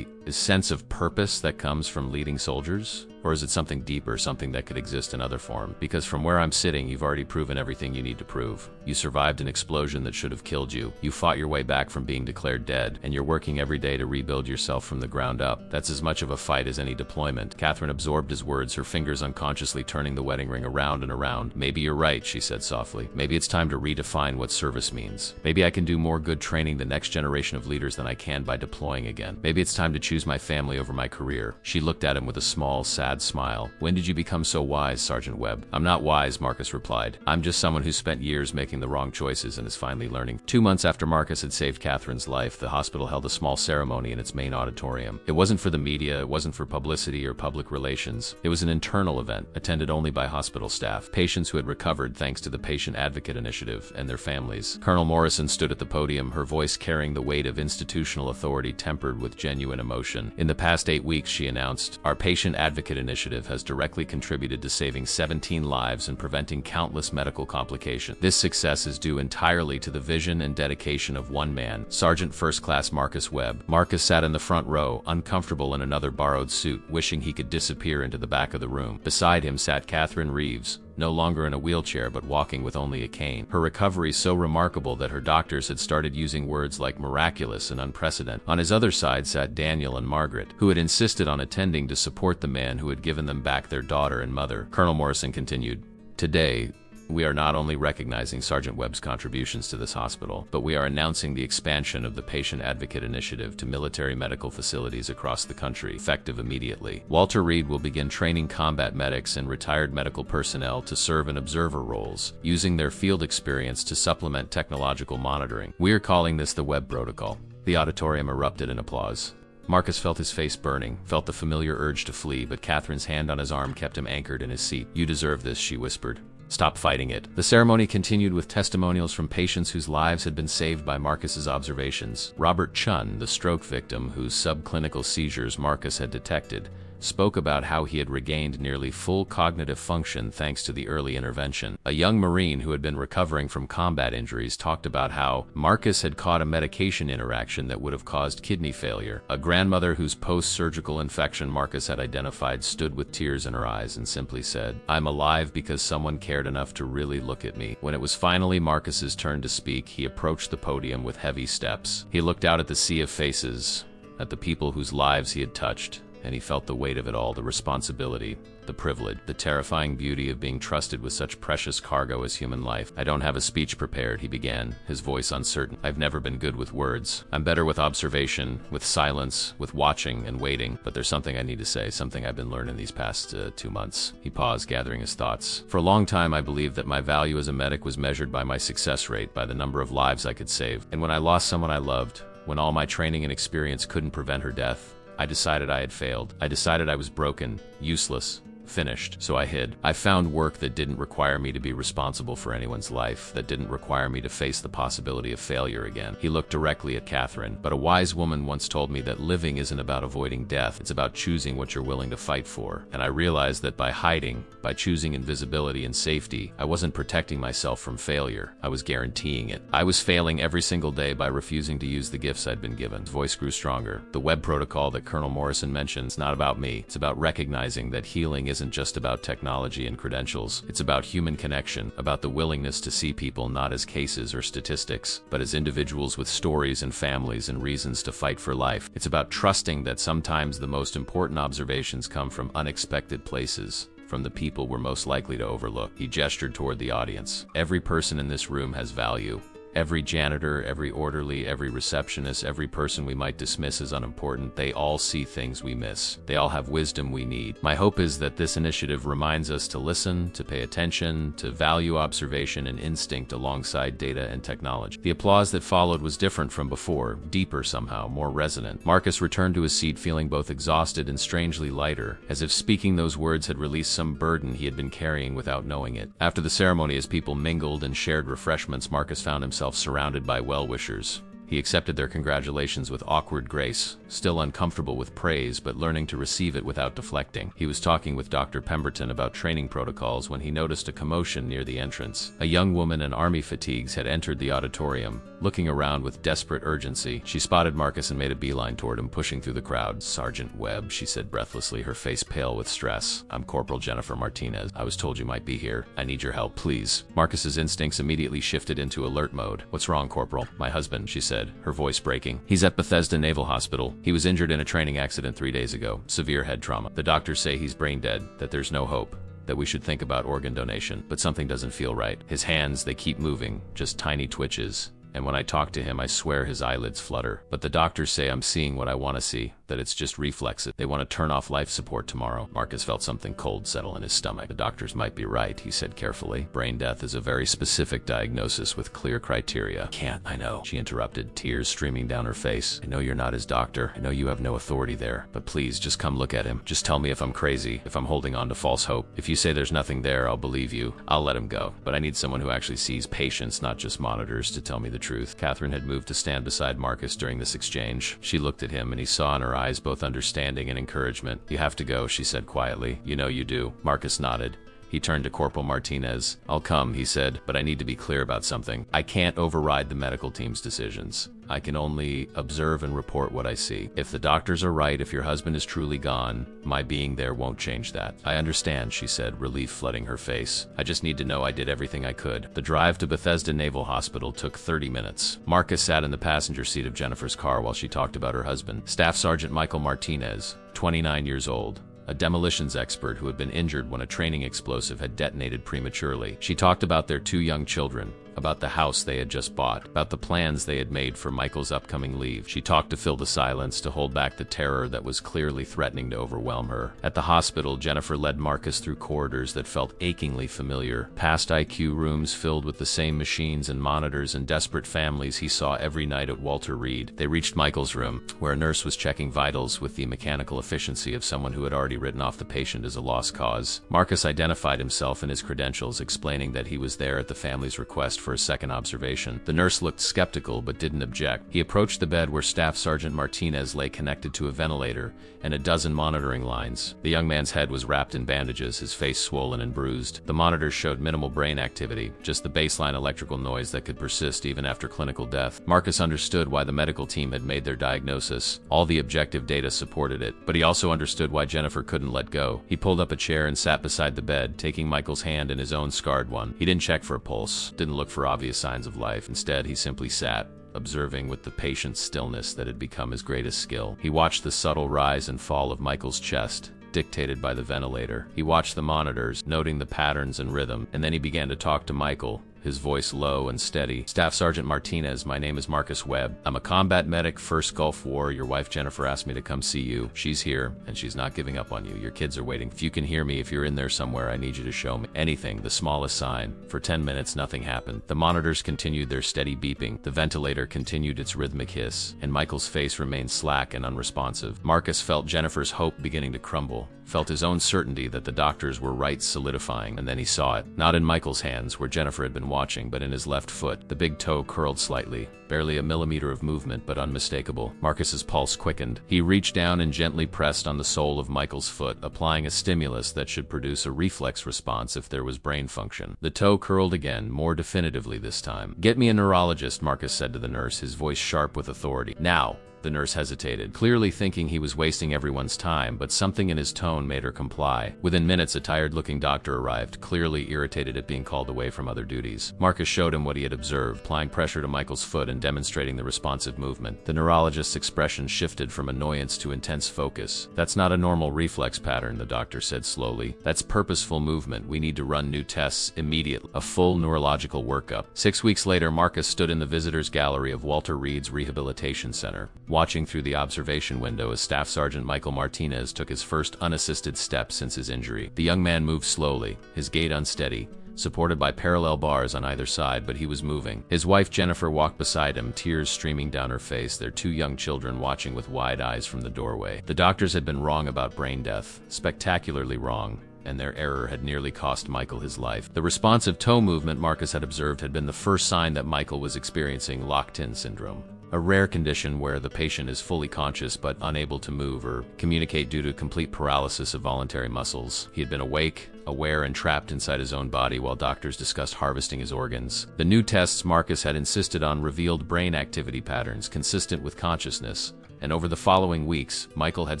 [SPEAKER 1] Is sense of purpose that comes from leading soldiers? Or is it something deeper, something that could exist in other form? Because from where I'm sitting, you've already proven everything you need to prove. You survived an explosion that should have killed you. You fought your way back from being declared dead, and you're working every day to rebuild yourself from the ground up. That's as much of a fight as any deployment. Catherine absorbed his words, her fingers unconsciously turning the wedding ring around and around. Maybe you're right, she said softly. Maybe it's time to redefine what service means. Maybe I can do more good training the next generation of leaders than I can by deploying again. Maybe it's time to choose my family over my career. She looked at him with a small, sad smile. When did you become so wise, Sergeant Webb? I'm not wise, Marcus replied. I'm just someone who spent years making the wrong choices and is finally learning. 2 months after Marcus had saved Catherine's life, the hospital held a small ceremony in its main auditorium. It wasn't for the media, it wasn't for publicity or public relations. It was an internal event, attended only by hospital staff, patients who had recovered thanks to the Patient Advocate Initiative, and their families. Colonel Morrison stood at the podium, her voice carrying the weight of institutional authority tempered with genuine emotion. In the past 8 weeks, she announced, our Patient Advocate Initiative has directly contributed to saving 17 lives and preventing countless medical complications. This success is due entirely to the vision and dedication of one man, Sergeant First Class Marcus Webb. Marcus sat in the front row, uncomfortable in another borrowed suit, wishing he could disappear into the back of the room. Beside him sat Catherine Reeves, no longer in a wheelchair but walking with only a cane. Her recovery so remarkable that her doctors had started using words like miraculous and unprecedented. On his other side sat Daniel and Margaret, who had insisted on attending to support the man who had given them back their daughter and mother. Colonel Morrison continued, today, we are not only recognizing Sergeant Webb's contributions to this hospital, but we are announcing the expansion of the Patient Advocate Initiative to military medical facilities across the country, effective immediately. Walter Reed will begin training combat medics and retired medical personnel to serve in observer roles, using their field experience to supplement technological monitoring. We are calling this the Webb Protocol. The auditorium erupted in applause. Marcus felt his face burning, felt the familiar urge to flee, but Catherine's hand on his arm kept him anchored in his seat. You deserve this, she whispered. Stop fighting it. The ceremony continued with testimonials from patients whose lives had been saved by Marcus's observations. Robert Chun, the stroke victim whose subclinical seizures Marcus had detected, spoke about how he had regained nearly full cognitive function thanks to the early intervention. A young Marine who had been recovering from combat injuries talked about how Marcus had caught a medication interaction that would have caused kidney failure. A grandmother whose post-surgical infection Marcus had identified stood with tears in her eyes and simply said, I'm alive because someone cared enough to really look at me. When it was finally Marcus's turn to speak, he approached the podium with heavy steps. He looked out at the sea of faces, at the people whose lives he had touched, and he felt the weight of it all, the responsibility, the privilege, the terrifying beauty of being trusted with such precious cargo as human life. I don't have a speech prepared, he began, his voice uncertain. I've never been good with words. I'm better with observation, with silence, with watching and waiting, but there's something I need to say, something I've been learning these past 2 months. He paused, gathering his thoughts. For a long time, I believed that my value as a medic was measured by my success rate, by the number of lives I could save. And when I lost someone I loved, when all my training and experience couldn't prevent her death, I decided I had failed. I decided I was broken, useless, finished, so I hid. I found work that didn't require me to be responsible for anyone's life, that didn't require me to face the possibility of failure again. He looked directly at Catherine, but a wise woman once told me that living isn't about avoiding death, it's about choosing what you're willing to fight for. And I realized that by hiding, by choosing invisibility and safety, I wasn't protecting myself from failure, I was guaranteeing it. I was failing every single day by refusing to use the gifts I'd been given. His voice grew stronger. The Webb Protocol that Colonel Morrison mentioned is not about me, it's about recognizing that healing isn't just about technology and credentials. It's about human connection, about the willingness to see people not as cases or statistics, but as individuals with stories and families and reasons to fight for life. It's about trusting that sometimes the most important observations come from unexpected places, from the people we're most likely to overlook. He gestured toward the audience. Every person in this room has value. Every janitor, every orderly, every receptionist, every person we might dismiss as unimportant, they all see things we miss. They all have wisdom we need. My hope is that this initiative reminds us to listen, to pay attention, to value observation and instinct alongside data and technology. The applause that followed was different from before, deeper somehow, more resonant. Marcus returned to his seat feeling both exhausted and strangely lighter, as if speaking those words had released some burden he had been carrying without knowing it. After the ceremony, as people mingled and shared refreshments, Marcus found himself surrounded by well-wishers. He accepted their congratulations with awkward grace, still uncomfortable with praise but learning to receive it without deflecting. He was talking with Dr. Pemberton about training protocols when he noticed a commotion near the entrance. A young woman in army fatigues had entered the auditorium, looking around with desperate urgency. She spotted Marcus and made a beeline toward him, pushing through the crowd. "Sergeant Webb," she said breathlessly, her face pale with stress. "I'm Corporal Jennifer Martinez. I was told you might be here. I need your help, please." Marcus's instincts immediately shifted into alert mode. "What's wrong, Corporal?" "My husband," she said, her voice breaking. "He's at Bethesda Naval Hospital. He was injured in a training accident 3 days ago. Severe head trauma. The doctors say he's brain dead, that there's no hope, that we should think about organ donation, but something doesn't feel right. His hands, they keep moving, just tiny twitches. And when I talk to him, I swear his eyelids flutter. But the doctors say I'm seeing what I want to see, that it's just reflexes. They want to turn off life support tomorrow." Marcus felt something cold settle in his stomach. "The doctors might be right," he said carefully. "Brain death is a very specific diagnosis with clear criteria." "Can't, I know," she interrupted, tears streaming down her face. "I know you're not his doctor. I know you have no authority there. But please, just come look at him. Just tell me if I'm crazy, if I'm holding on to false hope. If you say there's nothing there, I'll believe you. I'll let him go. But I need someone who actually sees patients, not just monitors, to tell me the truth." Catherine had moved to stand beside Marcus during this exchange. She looked at him, and he saw in her eyes both understanding and encouragement. "You have to go," she said quietly. "You know you do." Marcus nodded. He turned to Corporal Martinez. "I'll come," he said, "but I need to be clear about something. I can't override the medical team's decisions. I can only observe and report what I see. If the doctors are right, if your husband is truly gone, my being there won't change that." "I understand," she said, relief flooding her face. "I just need to know I did everything I could." The drive to Bethesda Naval Hospital took 30 minutes. Marcus sat in the passenger seat of Jennifer's car while she talked about her husband, Staff Sergeant Michael Martinez, 29 years old. A demolitions expert who had been injured when a training explosive had detonated prematurely. She talked about their 2 young children, about the house they had just bought, about the plans they had made for Michael's upcoming leave. She talked to fill the silence, to hold back the terror that was clearly threatening to overwhelm her. At the hospital, Jennifer led Marcus through corridors that felt achingly familiar, past IQ rooms filled with the same machines and monitors and desperate families he saw every night at Walter Reed. They reached Michael's room, where a nurse was checking vitals with the mechanical efficiency of someone who had already written off the patient as a lost cause. Marcus identified himself and his credentials, explaining that he was there at the family's request for a second observation. The nurse looked skeptical but didn't object. He approached the bed where Staff Sergeant Martinez lay connected to a ventilator and a dozen monitoring lines. The young man's head was wrapped in bandages, his face swollen and bruised. The monitors showed minimal brain activity, just the baseline electrical noise that could persist even after clinical death. Marcus understood why the medical team had made their diagnosis. All the objective data supported it, but he also understood why Jennifer couldn't let go. He pulled up a chair and sat beside the bed, taking Michael's hand in his own scarred one. He didn't check for a pulse, didn't look for obvious signs of life. Instead, he simply sat, observing with the patient stillness that had become his greatest skill. He watched the subtle rise and fall of Michael's chest, dictated by the ventilator. He watched the monitors, noting the patterns and rhythm, and then he began to talk to Michael, his voice low and steady. "Staff Sergeant Martinez, my name is Marcus Webb. I'm a combat medic, 1st Gulf War. Your wife Jennifer asked me to come see you. She's here, and she's not giving up on you. Your kids are waiting. If you can hear me, if you're in there somewhere, I need you to show me anything, the smallest sign." For 10 minutes, nothing happened. The monitors continued their steady beeping. The ventilator continued its rhythmic hiss, and Michael's face remained slack and unresponsive. Marcus felt Jennifer's hope beginning to crumble, felt his own certainty that the doctors were right solidifying, and then he saw it. Not in Michael's hands, where Jennifer had been watching, but in his left foot. The big toe curled slightly, barely a millimeter of movement, but unmistakable. Marcus's pulse quickened. He reached down and gently pressed on the sole of Michael's foot, applying a stimulus that should produce a reflex response if there was brain function. The toe curled again, more definitively this time. "Get me a neurologist," Marcus said to the nurse, his voice sharp with authority. "Now." The nurse hesitated, clearly thinking he was wasting everyone's time, but something in his tone made her comply. Within minutes, a tired-looking doctor arrived, clearly irritated at being called away from other duties. Marcus showed him what he had observed, applying pressure to Michael's foot and demonstrating the responsive movement. The neurologist's expression shifted from annoyance to intense focus. "That's not a normal reflex pattern," the doctor said slowly. "That's purposeful movement. We need to run new tests immediately. A full neurological workup." 6 weeks later, Marcus stood in the visitors' gallery of Walter Reed's Rehabilitation Center, watching through the observation window as Staff Sergeant Michael Martinez took his first unassisted step since his injury. The young man moved slowly, his gait unsteady, supported by parallel bars on either side, but he was moving. His wife Jennifer walked beside him, tears streaming down her face, their 2 young children watching with wide eyes from the doorway. The doctors had been wrong about brain death, spectacularly wrong, and their error had nearly cost Michael his life. The responsive toe movement Marcus had observed had been the first sign that Michael was experiencing locked-in syndrome. a rare condition where the patient is fully conscious but unable to move or communicate due to complete paralysis of voluntary muscles. He had been awake, aware, and trapped inside his own body while doctors discussed harvesting his organs. The new tests Marcus had insisted on revealed brain activity patterns consistent with consciousness, and over the following weeks, Michael had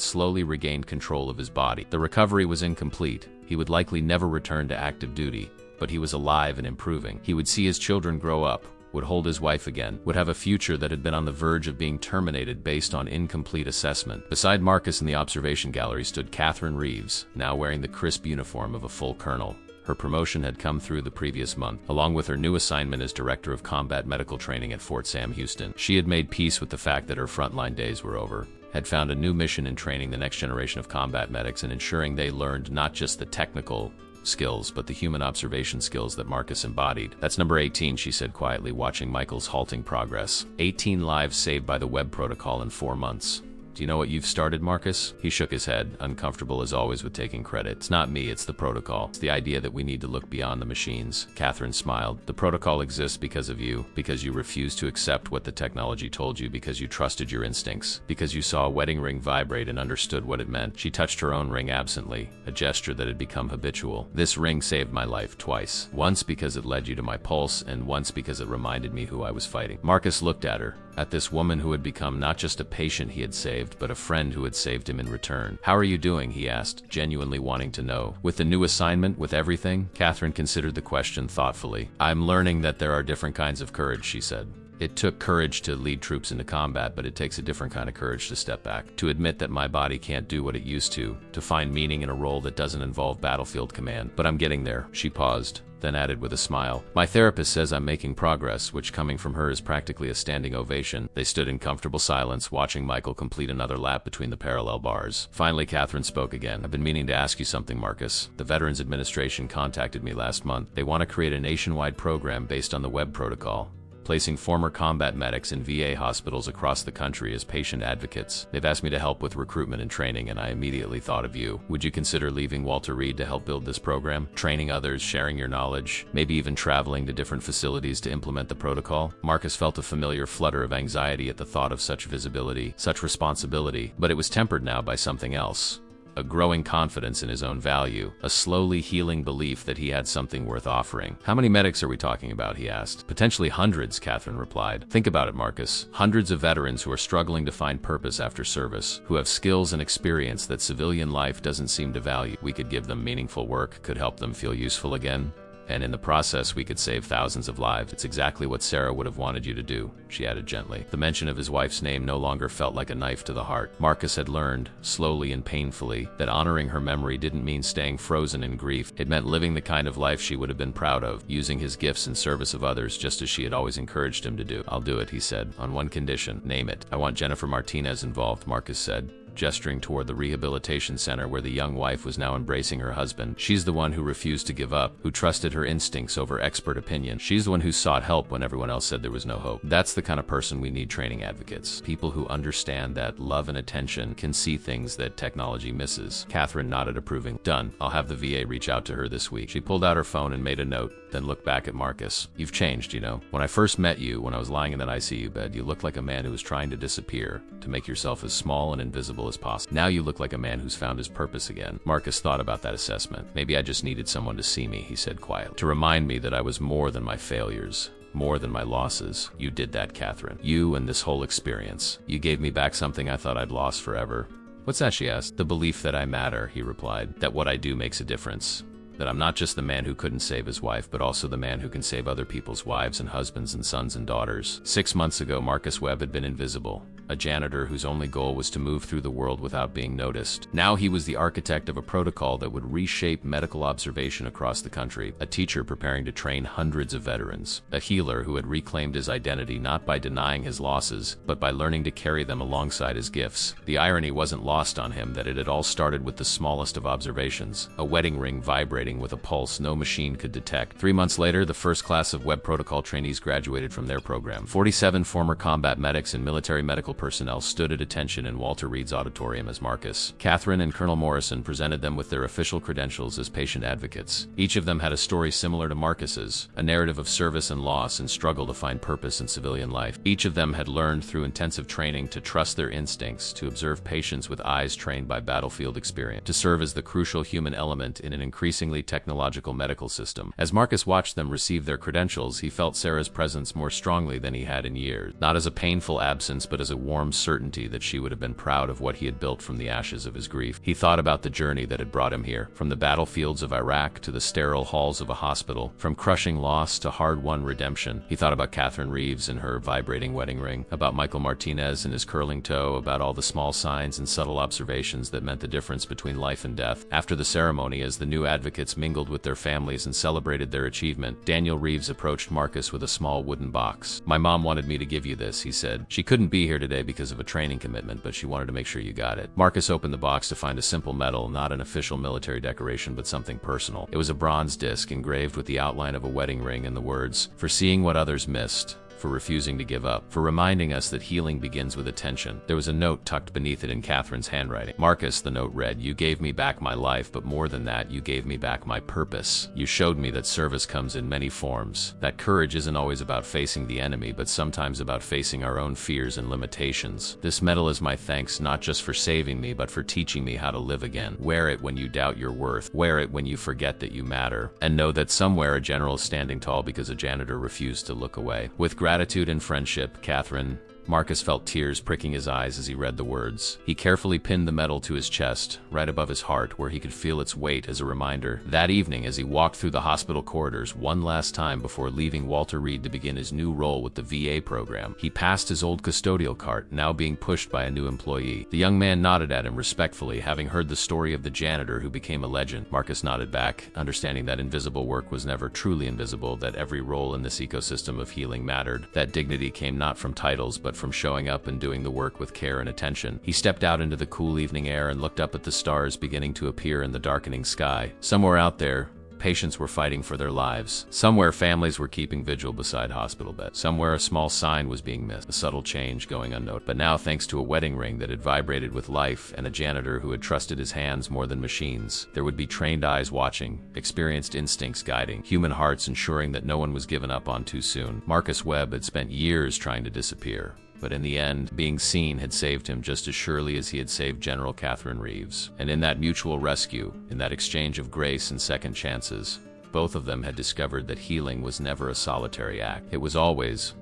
[SPEAKER 1] slowly regained control of his body. The recovery was incomplete. He would likely never return to active duty, but he was alive and improving. He would see his children grow up, would hold his wife again, would have a future that had been on the verge of being terminated based on incomplete assessment. Beside Marcus in the observation gallery stood Catherine Reeves, now wearing the crisp uniform of a full colonel. Her promotion had come through the previous month, along with her new assignment as Director of Combat Medical Training at Fort Sam Houston. She had made peace with the fact that her frontline days were over, had found a new mission in training the next generation of combat medics and ensuring they learned not just the technical skills, but the human observation skills that Marcus embodied. That's number 18, she said quietly, watching Michael's halting progress. 18 lives saved by the web protocol in 4 months. Do you know what you've started, Marcus? He shook his head, uncomfortable as always with taking credit. It's not me, it's the protocol. It's the idea that we need to look beyond the machines. Catherine smiled. The protocol exists because of you, because you refused to accept what the technology told you, because you trusted your instincts, because you saw a wedding ring vibrate and understood what it meant. She touched her own ring absently, a gesture that had become habitual. This ring saved my life twice. Once because it led you to my pulse, and once because it reminded me who I was fighting. Marcus looked at her, at this woman who had become not just a patient he had saved, but a friend who had saved him in return. How are you doing? He asked, genuinely wanting to know. With the new assignment, with everything? Catherine considered the question thoughtfully. I'm learning that there are different kinds of courage, she said. It took courage to lead troops into combat, but it takes a different kind of courage to step back, to admit that my body can't do what it used to find meaning in a role that doesn't involve battlefield command. But I'm getting there. She paused, then added with a smile. My therapist says I'm making progress, which coming from her is practically a standing ovation. They stood in comfortable silence, watching Michael complete another lap between the parallel bars. Finally, Catherine spoke again. I've been meaning to ask you something, Marcus. The Veterans Administration contacted me last month. They want to create a nationwide program based on the web protocol, placing former combat medics in VA hospitals across the country as patient advocates. They've asked me to help with recruitment and training, and I immediately thought of you. Would you consider leaving Walter Reed to help build this program? Training others, sharing your knowledge, maybe even traveling to different facilities to implement the protocol? Marcus felt a familiar flutter of anxiety at the thought of such visibility, such responsibility, but it was tempered now by something else. A growing confidence in his own value, a slowly healing belief that he had something worth offering. How many medics are we talking about? He asked. Potentially hundreds, Catherine replied. Think about it, Marcus. Hundreds of veterans who are struggling to find purpose after service, who have skills and experience that civilian life doesn't seem to value. We could give them meaningful work, could help them feel useful again. And in the process, we could save thousands of lives. It's exactly what Sarah would have wanted you to do, she added gently. The mention of his wife's name no longer felt like a knife to the heart. Marcus had learned, slowly and painfully, that honoring her memory didn't mean staying frozen in grief. It meant living the kind of life she would have been proud of, using his gifts in service of others just as she had always encouraged him to do. I'll do it, he said, on one condition. Name it. I want Jennifer Martinez involved, Marcus said, gesturing toward the rehabilitation center where the young wife was now embracing her husband. She's the one who refused to give up, who trusted her instincts over expert opinion. She's the one who sought help when everyone else said there was no hope. That's the kind of person we need training advocates. People who understand that love and attention can see things that technology misses. Catherine nodded approving. Done. I'll have the VA reach out to her this week. She pulled out her phone and made a note, then looked back at Marcus. You've changed, you know. When I first met you, when I was lying in that ICU bed, you looked like a man who was trying to disappear, to make yourself as small and invisible as possible. Now you look like a man who's found his purpose again. Marcus thought about that assessment. Maybe I just needed someone to see me, he said quietly, to remind me that I was more than my failures, more than my losses. You did that, Catherine. You and this whole experience. You gave me back something I thought I'd lost forever. What's that, she asked. The belief that I matter, he replied, that what I do makes a difference. That I'm not just the man who couldn't save his wife, but also the man who can save other people's wives and husbands and sons and daughters. 6 months ago, Marcus Webb had been invisible, a janitor whose only goal was to move through the world without being noticed. Now he was the architect of a protocol that would reshape medical observation across the country, a teacher preparing to train hundreds of veterans, a healer who had reclaimed his identity not by denying his losses, but by learning to carry them alongside his gifts. The irony wasn't lost on him that it had all started with the smallest of observations, a wedding ring vibrating with a pulse no machine could detect. 3 months later, the first class of web protocol trainees graduated from their program. 47 former combat medics and military medical personnel stood at attention in Walter Reed's auditorium as Marcus, Catherine, and Colonel Morrison presented them with their official credentials as patient advocates. Each of them had a story similar to Marcus's, a narrative of service and loss and struggle to find purpose in civilian life. Each of them had learned through intensive training to trust their instincts, to observe patients with eyes trained by battlefield experience, to serve as the crucial human element in an increasingly technological medical system. As Marcus watched them receive their credentials, he felt Sarah's presence more strongly than he had in years, not as a painful absence but as a warm certainty that she would have been proud of what he had built from the ashes of his grief. He thought about the journey that had brought him here, from the battlefields of Iraq to the sterile halls of a hospital, from crushing loss to hard-won redemption. He thought about Catherine Reeves and her vibrating wedding ring, about Michael Martinez and his curling toe, about all the small signs and subtle observations that meant the difference between life and death. After the ceremony, as the new advocates mingled with their families and celebrated their achievement, Daniel Reeves approached Marcus with a small wooden box. "My mom wanted me to give you this," he said. "She couldn't be here today because of a training commitment, but she wanted to make sure you got it." Marcus opened the box to find a simple medal, not an official military decoration, but something personal. It was a bronze disc engraved with the outline of a wedding ring and the words, "For seeing what others missed, for refusing to give up, for reminding us that healing begins with attention." There was a note tucked beneath it in Catherine's handwriting. "Marcus," the note read, "you gave me back my life, but more than that, you gave me back my purpose. You showed me that service comes in many forms, that courage isn't always about facing the enemy, but sometimes about facing our own fears and limitations. This medal is my thanks not just for saving me, but for teaching me how to live again. Wear it when you doubt your worth. Wear it when you forget that you matter. And know that somewhere a general is standing tall because a janitor refused to look away." With gratitude and friendship, Catherine, Marcus felt tears pricking his eyes as he read the words. He carefully pinned the medal to his chest, right above his heart, where he could feel its weight as a reminder. That evening, as he walked through the hospital corridors one last time before leaving Walter Reed to begin his new role with the VA program, he passed his old custodial cart, now being pushed by a new employee. The young man nodded at him respectfully, having heard the story of the janitor who became a legend. Marcus nodded back, understanding that invisible work was never truly invisible, that every role in this ecosystem of healing mattered, that dignity came not from titles but from showing up and doing the work with care and attention. He stepped out into the cool evening air and looked up at the stars beginning to appear in the darkening sky. Somewhere out there, patients were fighting for their lives. Somewhere families were keeping vigil beside hospital beds. Somewhere a small sign was being missed, a subtle change going unnoticed. But now, thanks to a wedding ring that had vibrated with life and a janitor who had trusted his hands more than machines, there would be trained eyes watching, experienced instincts guiding, human hearts ensuring that no one was given up on too soon. Marcus Webb had spent years trying to disappear, but in the end, being seen had saved him just as surely as he had saved General Catherine Reeves. And in that mutual rescue, in that exchange of grace and second chances, both of them had discovered that healing was never a solitary act. It was always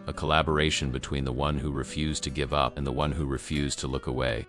[SPEAKER 1] a collaboration between the one who refused to give up and the one who refused to look away.